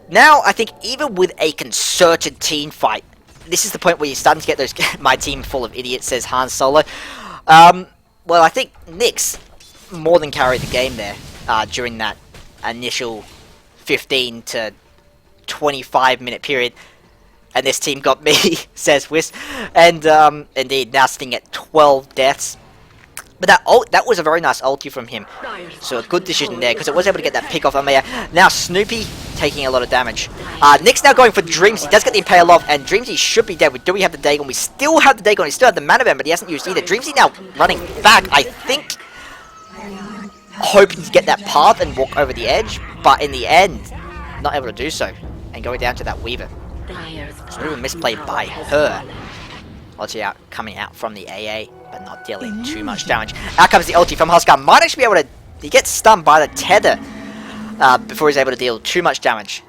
now, I think even with a concerted team fight, this is the point where you're starting to get those... My team full of idiots, says Han Solo. Well, I think Nyx more than carried the game there during that initial 15 to 25 minute period. And this team got me, says Wisp. And indeed, now sitting at 12 deaths. But that was a very nice ulti from him. So a good decision there, because it was able to get that pick off on Maya. Now Snoopy taking a lot of damage. Nyx now going for Dreams. He does get the Impale off, and Dreamsy should be dead. Do we have the Dagon? We still have the Dagon. He still had the Mana Band, but he hasn't used either. Dreamsy now running back, I think, hoping to get that path and walk over the edge. But in the end, not able to do so. And going down to that Weaver. It's a little misplay by her. Ulti out, coming out from the AA, but not dealing too much damage. Out comes the ulti from Huskar. Might actually be able to... He gets stunned by the tether before he's able to deal too much damage.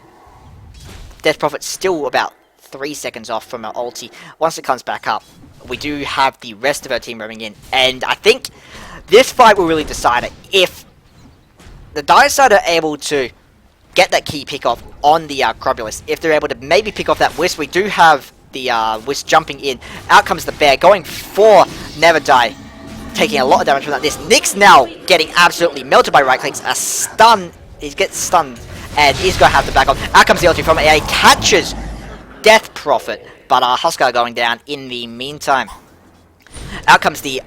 Death Prophet still about 3 seconds off from her ulti. Once it comes back up, we do have the rest of her team roaming in. And I think this fight will really decide it. If the Dire side are able to get that key pick off on the Crobulus, if they're able to maybe pick off that Wisp, we do have the Wisp jumping in. Out comes the Bear, going for Never Die, taking a lot of damage from that. This Nyx now getting absolutely melted by right clicks. A stun he gets stunned, and he's going to have to back off. Out comes the ulti from AA, catches Death Prophet, but Huskar going down in the meantime. Out comes the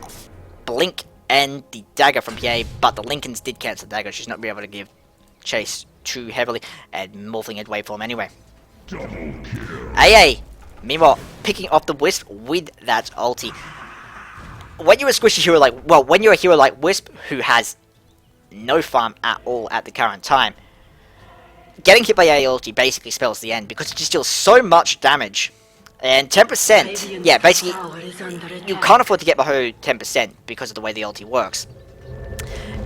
Blink and the dagger from PA, but the Lincolns did cancel the dagger. She's not be able to give chase too heavily, and morphing into waveform anyway. AA, meanwhile, picking off the Wisp with that ulti. When you're a squishy hero like, well, when you're a hero like Wisp, who has no farm at all at the current time, getting hit by AA ulti basically spells the end, because it just deals so much damage. And 10%, yeah, basically, you can't afford to get below 10% because of the way the ulti works.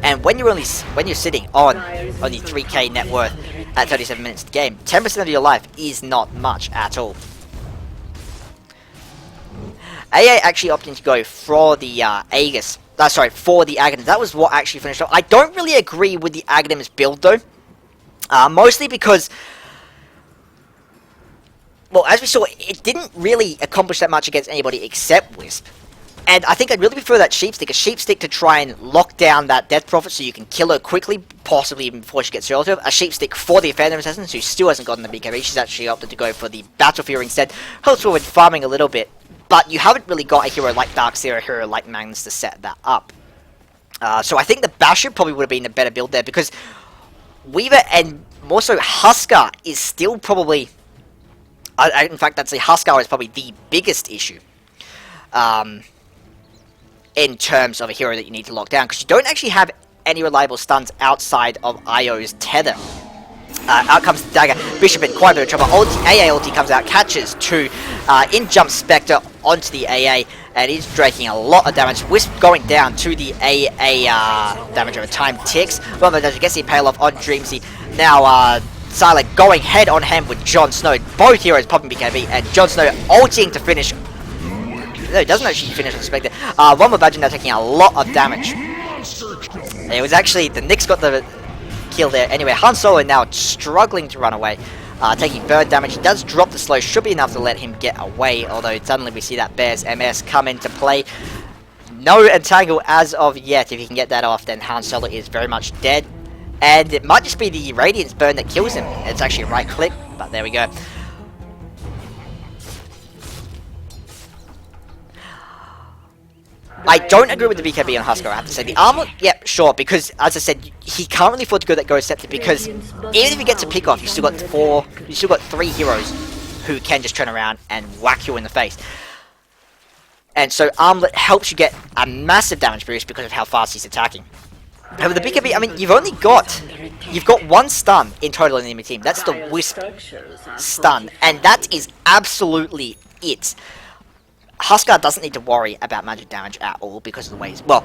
And when you're sitting on only 3k net worth at 37 minutes of the game, 10% of your life is not much at all. AA actually opting to go for the Aegis. For the Aghanim. That was what actually finished off. I don't really agree with the Aghanim's build though. Mostly because, well, as we saw, it didn't really accomplish that much against anybody except Wisp. And I think I'd really prefer that Sheepstick, a Sheepstick to try and lock down that Death Prophet so you can kill her quickly, possibly even before she gets relative. A Sheepstick for the Phantom Assassin, who still hasn't gotten the BKB. She's actually opted to go for the Battle Fury instead. Helps forward farming a little bit, but you haven't really got a hero like Darkseer, a hero like Magnus to set that up. So I think the Basher probably would have been a better build there, because Weaver and more so Huskar is still probably... in fact, I'd say Huskar is probably the biggest issue. In terms of a hero that you need to lock down, because you don't actually have any reliable stuns outside of Io's tether. Out comes the dagger. Bishop in quite a bit of trouble. AA ulti comes out, catches 2. In jump Spectre onto the AA, and he's draking a lot of damage. Wisp going down to the AA damage over time ticks. Well, but gets the impale off on Dreamsy. Now, Silent going head on hand with Jon Snow. Both heroes popping BKB, and Jon Snow ulting to finish. No, it doesn't actually finish on Spectre. One more Badger now taking a lot of damage. It was actually, the Nyx got the kill there. Anyway, Han Solo now struggling to run away. Taking bird damage. He does drop the slow, should be enough to let him get away, although suddenly we see that Bear's MS come into play. No entangle as of yet. If he can get that off, then Han Solo is very much dead. And it might just be the Radiance burn that kills him. It's actually a right click, but there we go. I don't agree with the BKB on Huskar, I have to say. The armor, yep, sure, because, as I said, he can't really afford to go that Ghost Scepter, because even if he gets a pick off, you've still got 3 heroes who can just turn around and whack you in the face. And so Armlet helps you get a massive damage boost because of how fast he's attacking. However, the BKB, I mean, you've got 1 stun in total in the enemy team. That's the Wisp stun, and that is absolutely it. Huskar doesn't need to worry about magic damage at all because of the ways. Well,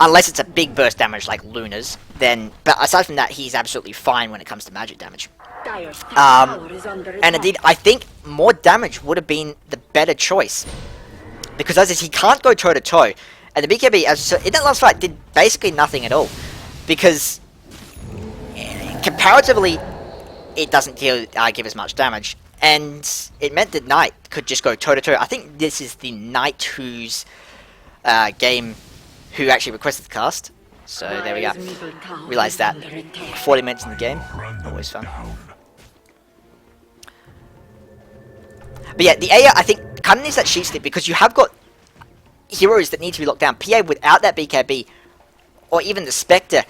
unless it's a big burst damage like Luna's, then. But aside from that, he's absolutely fine when it comes to magic damage. And indeed, I think more damage would have been the better choice, because as is, he can't go toe to toe, and the BKB in that last fight did basically nothing at all, because comparatively, it doesn't give as much damage. And it meant that Nyte could just go toe-to-toe. I think this is the Nyte whose game who actually requested the cast. So there we go. Realised that. 40 minutes in the game. Always fun. But yeah, the AA, I think, kind of needs that sheep stick, because you have got heroes that need to be locked down. PA without that BKB, or even the Spectre,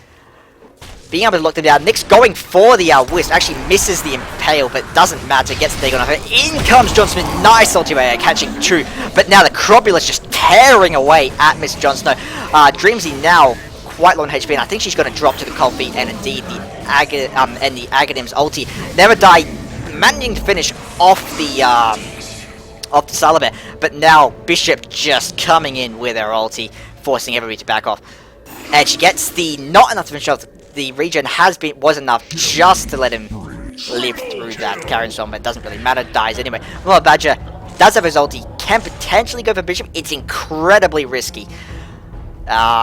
being able to lock them down. Nyx going for the Wisp, actually misses the Impale, but doesn't matter, gets the Dagon off her. In comes Jon Snow, nice ultimate, catching 2, but now the Crobulus just tearing away at Miss Jon Snow. Dreamsy now quite low on HP, and I think she's going to drop to the cold feet, and indeed the Aghanim's ulti. Never Die managing to finish off the Salabear, but now Bishop just coming in with her ulti, forcing everybody to back off. And she gets the not enough to finish off. The regen was enough just to let him live through that carrying storm, but it doesn't really matter, dies anyway. Well, Badger does have his ulti, can potentially go for Bishop. It's incredibly risky.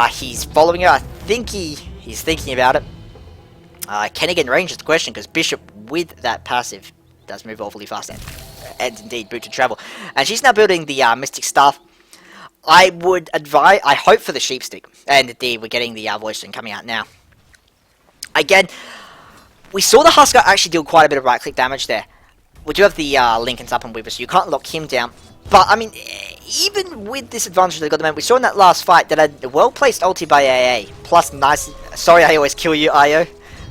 He's following her. I think he's thinking about it. Can he get in range is the question, because Bishop with that passive does move awfully fast, and indeed boot to travel. And she's now building the Mystic Staff. I hope for the Sheep Stick, and indeed we're getting the voice string coming out now. Again, We saw the Husker actually deal quite a bit of right-click damage there. We do have the Lincolns up and Weaver, so you can't lock him down. But, I mean, even with this advantage they got the man, we saw in that last fight that a well-placed ulti by AA, plus nice... Sorry I always kill you, Io.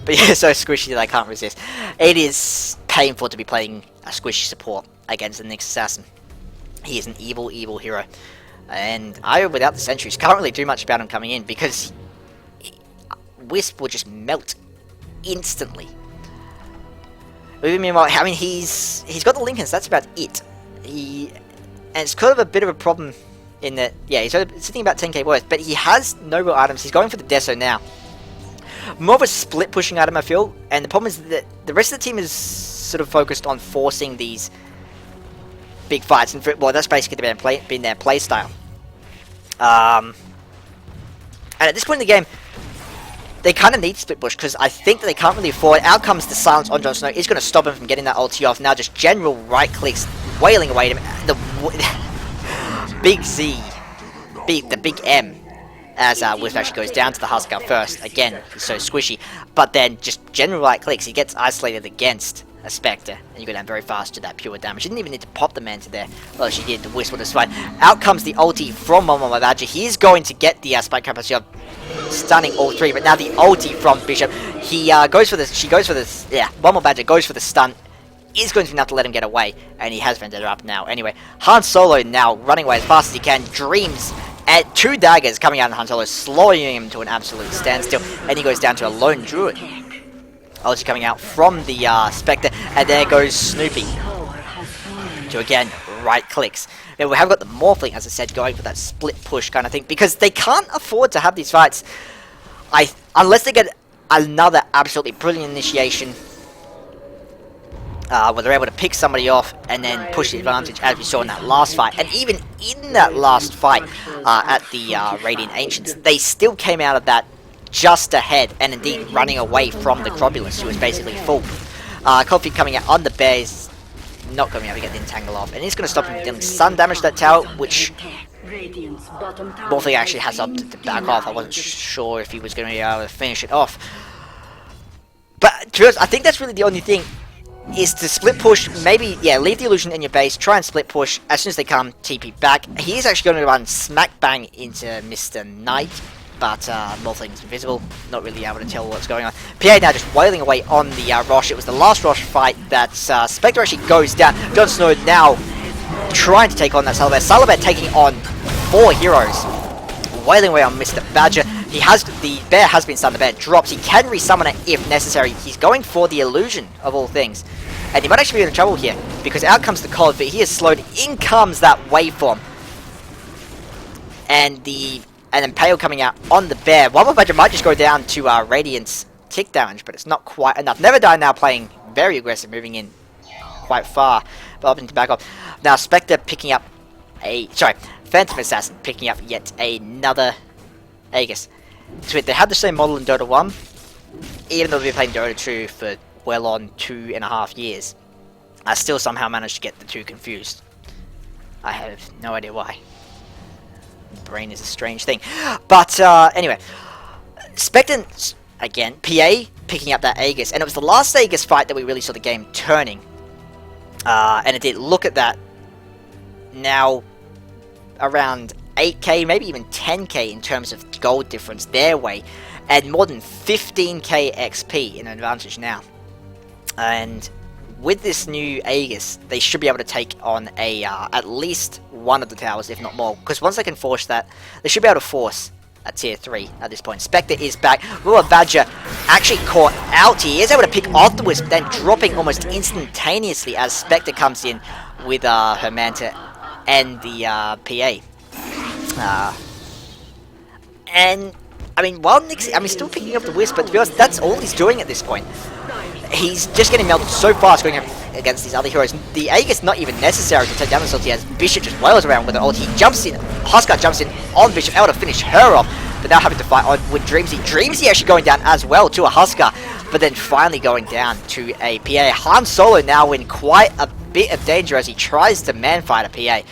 But yeah, so squishy that I can't resist. It is painful to be playing a squishy support against the Nyx Assassin. He is an evil, evil hero. And Io, without the sentries, can't really do much about him coming in, because Wisp will just melt instantly. Meanwhile, I mean, he's got the Lincolns, that's about it. And it's kind of a bit of a problem in that, yeah, he's sitting about 10k worth, but he has no real items. He's going for the Deso now. More of a split pushing item, I feel, and the problem is that the rest of the team is sort of focused on forcing these big fights, and well, that's basically been their play style. And at this point in the game, they kind of need split push, because I think that they can't really afford it. Out comes the silence on Jon Snow. Is going to stop him from getting that ulti off. Now just general right clicks, wailing away at him. The big Z, the big M, as Wisp actually goes down to the Husker first. Again, he's so squishy. But then just general right clicks, he gets isolated against a Spectre, and you go down very fast to that pure damage. You didn't even need to pop the man to there. Well, she did. The Wisp would have fine. Out comes the ulti from Momo Badger. He's going to get the spike capacity of stunning all three, but now the ulti from Bishop. He goes for this. She goes for this. Yeah, Momo Badger goes for the stun. Is going to be enough to let him get away, and he has Vendetta up now. Anyway, Han Solo now running away as fast as he can. Dreams at 2 daggers coming out of Han Solo, slowing him to an absolute standstill, and he goes down to a lone druid. Ulti coming out from the Spectre, and there goes Snoopy to again right clicks. Now we have got the Morphling, as I said, going for that split push kind of thing, because they can't afford to have these fights unless they get another absolutely brilliant initiation where they're able to pick somebody off and then push the advantage, as we saw in that last fight. And even in that last fight at the Radiant Ancients, they still came out of that just ahead, and indeed running away from the Crobulus, who was basically full. Coffee coming out on the bear is not going to be able to get the entangle off, and he's going to stop him from dealing some damage to that tower, which Morphling actually has opted to back off. I wasn't sure if he was going to be able to finish it off. But to be honest, I think that's really the only thing, is to split push, maybe, yeah, leave the illusion in your base, try and split push, as soon as they come, TP back. He is actually going to run smack bang into Mr. Nyte, but Morphling's invisible, not really able to tell what's going on. PA now just wailing away on the Rosh. It was the last Rosh fight that Spectre actually goes down. Jon Snow now trying to take on that Salabert. Salabert taking on 4 heroes, wailing away on Mr. Badger. The bear has been stunned. The bear drops. He can resummon it if necessary. He's going for the illusion of all things, and he might actually be in trouble here, because out comes the cold, but he is slowed. In comes that waveform, and then Pale coming out on the bear. One more Badger might just go down to Radiant's tick damage, but it's not quite enough. Never Die now playing very aggressive, moving in quite far, but opting to back off. Now Spectre picking up Phantom Assassin picking up yet another Aegis. So they had the same model in Dota 1, even though they've been playing Dota 2 for well on 2.5 years. I still somehow managed to get the two confused. I have no idea why. Brain is a strange thing. But anyway, Spectre, again, PA picking up that Aegis, and it was the last Aegis fight that we really saw the game turning. And it did. Look at that. Now around 8k, maybe even 10k in terms of gold difference their way, and more than 15k XP in advantage now. And with this new Aegis, they should be able to take on at least one of the towers, if not more, because once they can force that, they should be able to force a tier 3 at this point. Spectre is back. Lua Badger actually caught out. He is able to pick off the Wisp, then dropping almost instantaneously as Spectre comes in with her Manta and the PA. And I mean, while Nyx, still picking up the Wisp, but to be honest, that's all he's doing at this point. He's just getting melted so fast going against these other heroes. The Aegis not even necessary to take down this ulti, as Bishop just wails around with an ulti. He jumps in, Husker jumps in on Bishop, able to finish her off, but now having to fight on with Dreamsy. Dreamsy actually going down as well to a Husker, but then finally going down to a PA. Han Solo now in quite a bit of danger as he tries to man fight a PA.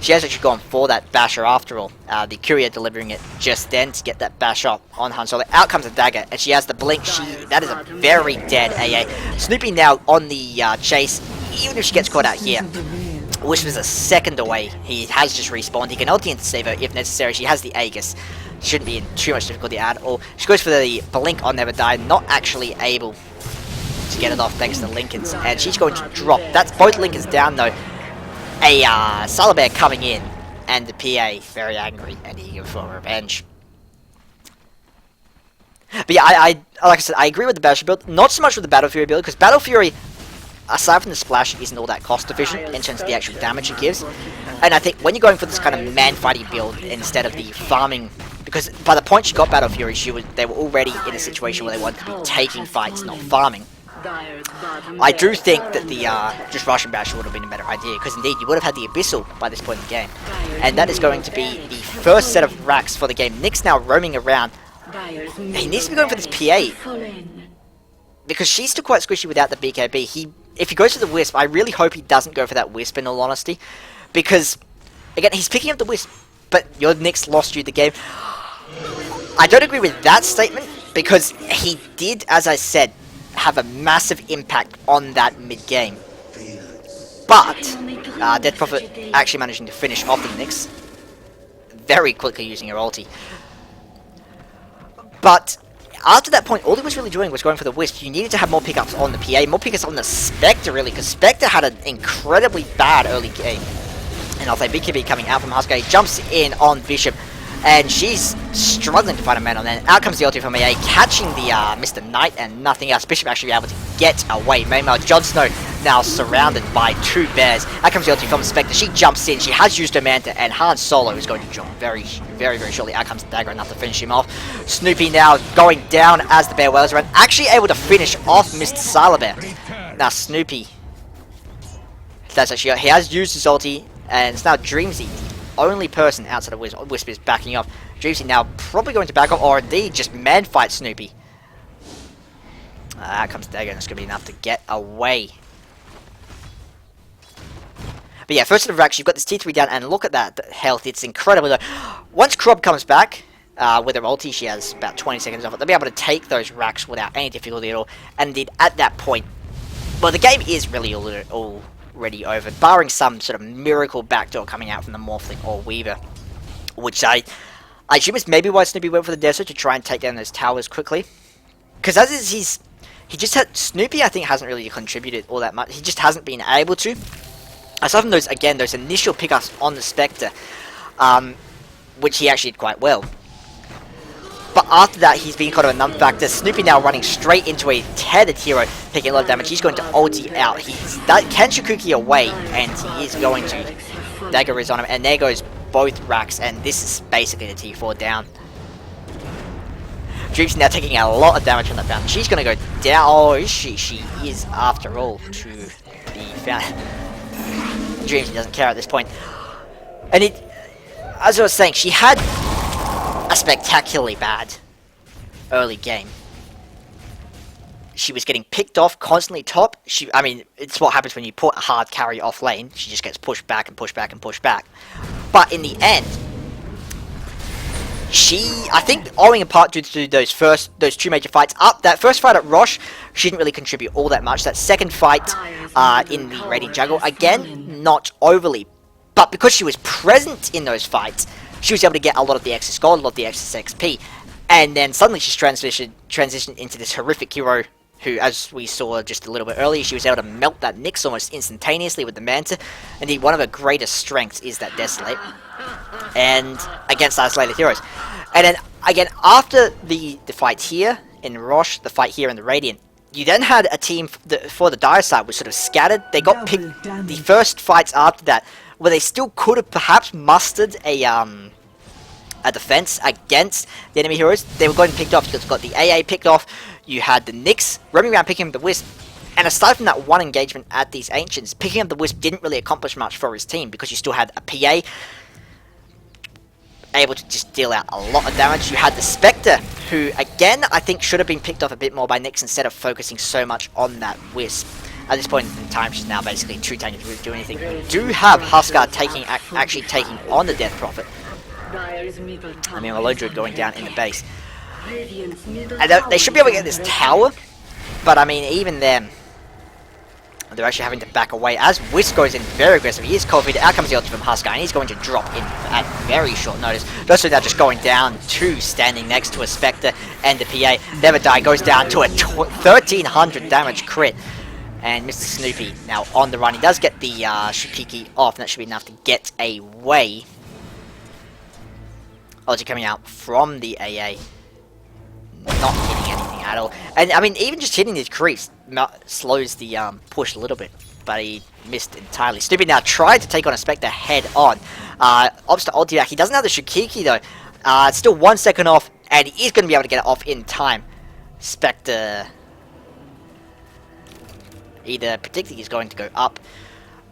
She has actually gone for that basher after all. The courier delivering it just then to get that bash up on Han Solo. Out comes a dagger, and she has the blink. That is a very dead AA. Snoopy now on the chase, even if she gets caught out here. Wish was a second away. He has just respawned. He can ulti into save her if necessary. She has the Aegis. Shouldn't be in too much difficulty at all. She goes for the blink on Never Die, not actually able to get it off thanks to Lincoln's, and she's going to drop. That's both Lincoln's down though. A Salabear coming in, and the PA very angry and eager for revenge. But yeah, I like I said, I agree with the Basher build, not so much with the Battle Fury build, because Battle Fury, aside from the splash, isn't all that cost efficient in terms of the actual damage it gives. And I think when you're going for this kind of man-fighting build instead of the farming, because by the point she got Battle Fury, they were already in a situation where they wanted to be taking fights, not farming. I do think that the just Russian Basher would have been a better idea, because indeed you would have had the Abyssal by this point in the game. And that is going to be the first set of racks for the game. Nick's now roaming around. He needs to be going for this PA, because she's still quite squishy without the BKB. If he goes for the Wisp, I really hope he doesn't go for that Wisp in all honesty, because, again, he's picking up the Wisp, but your Nick's lost you the game. I don't agree with that statement, because he did, as I said, have a massive impact on that mid-game. But, Death Prophet actually managing to finish off the Nyx very quickly using her ulti. But, after that point, all he was really doing was going for the Wisp. You needed to have more pickups on the PA, more pickups on the Spectre, really, because Spectre had an incredibly bad early game. And I'll say BKB coming out from Husker, he jumps in on Bishop, and she's struggling to find a man on that. Out comes the ulti from AA, catching the Mr. Knight and nothing else. Bishop actually able to get away. Meanwhile, Jon Snow now surrounded by two bears. Out comes the ulti from the Spectre. She jumps in. She has used her Manta, and Han Solo is going to jump very, very, very shortly. Out comes the dagger, enough to finish him off. Snoopy now going down as the bear wails around. Actually able to finish off Mr. Salabear. Now Snoopy, that's actually, he has used his ulti, and it's now Dreamsy, the only person outside of Wisp is backing up. Dreamsy now probably going to back up, or indeed just man fight Snoopy. Out comes Dagger, and it's going to be enough to get away. But yeah, first set of racks, you've got this T3 down, and look at that health, it's incredibly low. Once Krob comes back, with her ulti, she has about 20 seconds off it. They'll be able to take those racks without any difficulty at all. And indeed, at that point, well, the game is really already over, barring some sort of miracle backdoor coming out from the Morphling or Weaver, which I assume is maybe why Snoopy went for the desert to try and take down those towers quickly. Because as is, he just had, Snoopy I think hasn't really contributed all that much. He just hasn't been able to. Aside from those, again, those initial pickups on the Spectre, which he actually did quite well. But after that, he's been kind of a non-factor. Snoopy now running straight into a tethered hero, taking a lot of damage. He's going to ulti out. That can Shikuki away, and he is going to. Dagger is on him, and there goes both racks, and this is basically the T4 down. Dream's now taking a lot of damage from that fountain. She's going to go down. Oh, is she? She is, after all, to the fountain. Dreams doesn't care at this point. And it, as I was saying, she had a spectacularly bad early game. She was getting picked off constantly top. I mean, it's what happens when you put a hard carry off lane. She just gets pushed back and pushed back and pushed back. But in the end, I think owing in part due to those two major fights that first fight at Rosh, she didn't really contribute all that much. That second fight in the Radiant Jungle, again, not overly. But because she was present in those fights, she was able to get a lot of the excess gold, a lot of the excess XP. And then suddenly she's transitioned into this horrific hero who, as we saw just a little bit earlier, she was able to melt that Nyx almost instantaneously with the Manta. Indeed, one of her greatest strengths is that Desolate. And against isolated heroes. And then, again, after the fight here in Rosh, the fight here in the Radiant, you then had a team for the Dire side was sort of scattered. They got picked the first fights after that, where they still could have perhaps mustered a defense against the enemy heroes. They were going picked off because you got the AA picked off, you had the Nyx roaming around picking up the Wisp, and aside from that one engagement at these Ancients, picking up the Wisp didn't really accomplish much for his team because you still had a PA able to just deal out a lot of damage. You had the Spectre, who again I think should have been picked off a bit more by Nyx instead of focusing so much on that Wisp. At this point in time, she's now basically too tanky to do anything. We do have Huskar actually taking on the Death Prophet. I mean, a Lone Druid going down in the base. And they should be able to get this tower, but I mean, even then, they're actually having to back away as Whisk goes in very aggressive. He is cold-feed. Out comes the ulti from Huskar, and he's going to drop in at very short notice. Those two now just going down to standing next to a Spectre and the PA. Never Die goes down to a 1300 damage crit. And Mr. Snoopy now on the run. He does get the Shikiki off, and that should be enough to get away. Ulti coming out from the AA. Not hitting anything at all. And I mean, even just hitting his creeps slows the push a little bit. But he missed entirely. Snoopy now tried to take on a Spectre head on. Opts to ulti back. He doesn't have the Shikiki though. It's still 1 second off, and he is going to be able to get it off in time. Spectre either predicting he's going to go up,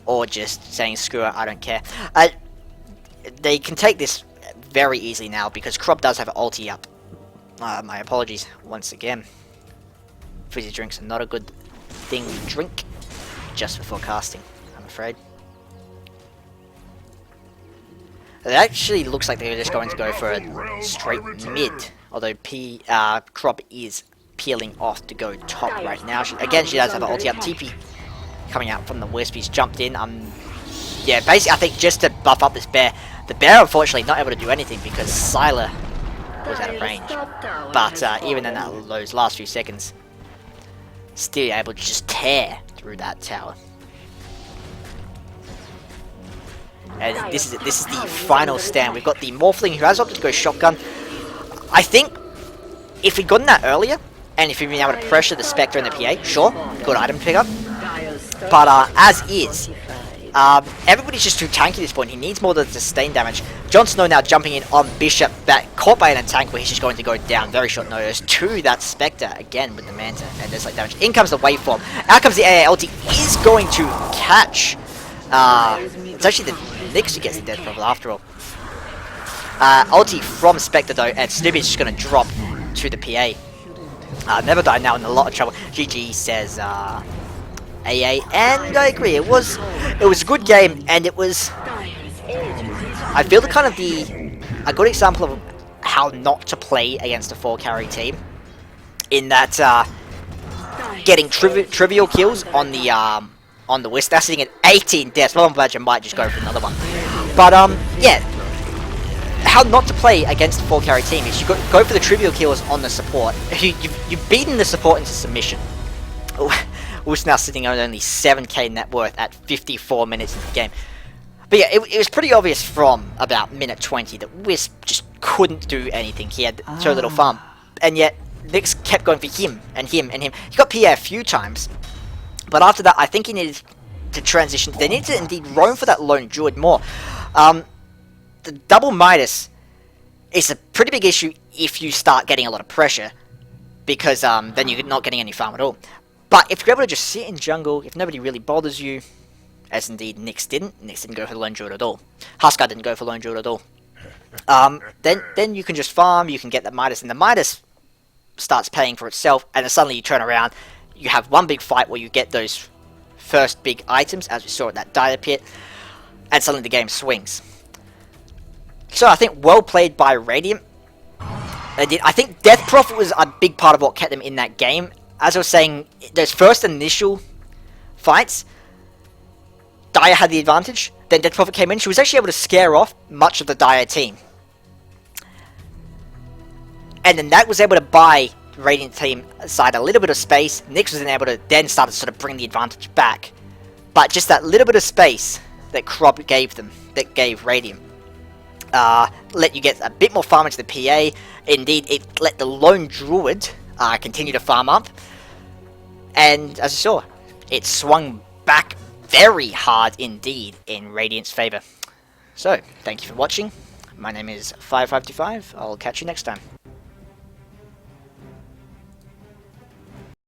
or just saying screw it, I don't care. They can take this very easily now because Crop does have ulti up. My apologies once again. Fizzy drinks are not a good thing to drink just before casting, I'm afraid. It actually looks like they're just going to go for a straight mid, although Crop is peeling off to go top right now. She does have an ulti up. TP coming out from the Wisp. He's jumped in. Yeah, basically I think just to buff up this bear. The bear unfortunately not able to do anything because Sylar was out of range. But even in those last few seconds, still able to just tear through that tower. And this is the final stand. We've got the Morphling who has opted to go shotgun. I think if he'd gotten that earlier, and if he'd been able to pressure the Spectre and the PA, sure, good item to pick up. But as is, everybody's just too tanky at this point. He needs more than sustain damage. Jon Snow now jumping in on Bishop, caught by an tank where he's just going to go down very short notice to that Spectre again with the Manta and there's like damage. In comes the waveform. Out comes the AA ulti. Is going to catch. It's actually the Nyx who gets the Death Prophet after all. Ulti from Spectre though, and Snoopy's just going to drop to the PA. Never Die now in a lot of trouble. GG says AA, and I agree. It was a good game, and it was. I feel a good example of how not to play against a 4-carry team. In that, getting trivial kills on the Wisp. That's sitting at 18 deaths. Well, I'm glad you might just go for another one. But yeah. How not to play against a 4-carry team is you go for the trivial kills on the support. You've beaten the support into submission. Wisp now sitting on only 7k net worth at 54 minutes into the game. But yeah, it was pretty obvious from about minute 20 that Wisp just couldn't do anything. He had so little farm. And yet, Nyx kept going for him, and him, and him. He got PA a few times. But after that, I think he needed to transition. They needed to indeed roam for that Lone Druid more. The double Midas is a pretty big issue if you start getting a lot of pressure, because then you're not getting any farm at all. But if you're able to just sit in jungle, if nobody really bothers you, as indeed Nyx didn't go for the Lone Druid at all. Huskar didn't go for Lone Druid at all. Then you can just farm, you can get the Midas, and the Midas starts paying for itself, and then suddenly you turn around, you have one big fight where you get those first big items, as we saw at that Dire Pit, and suddenly the game swings. So I think well played by Radiant. I think Death Prophet was a big part of what kept them in that game. As I was saying, those first initial fights, Dire had the advantage. Then Death Prophet came in. She was actually able to scare off much of the Dire team. And then that was able to buy the Radiant team side a little bit of space. Nyx was then able to then start to sort of bring the advantage back. But just that little bit of space that Crop gave them, that gave Radiant, let you get a bit more farm into the PA. Indeed, it let the Lone Druid continue to farm up. And as you saw, it swung back very hard indeed in Radiant's favour. So, thank you for watching. My name is 5525. I'll catch you next time.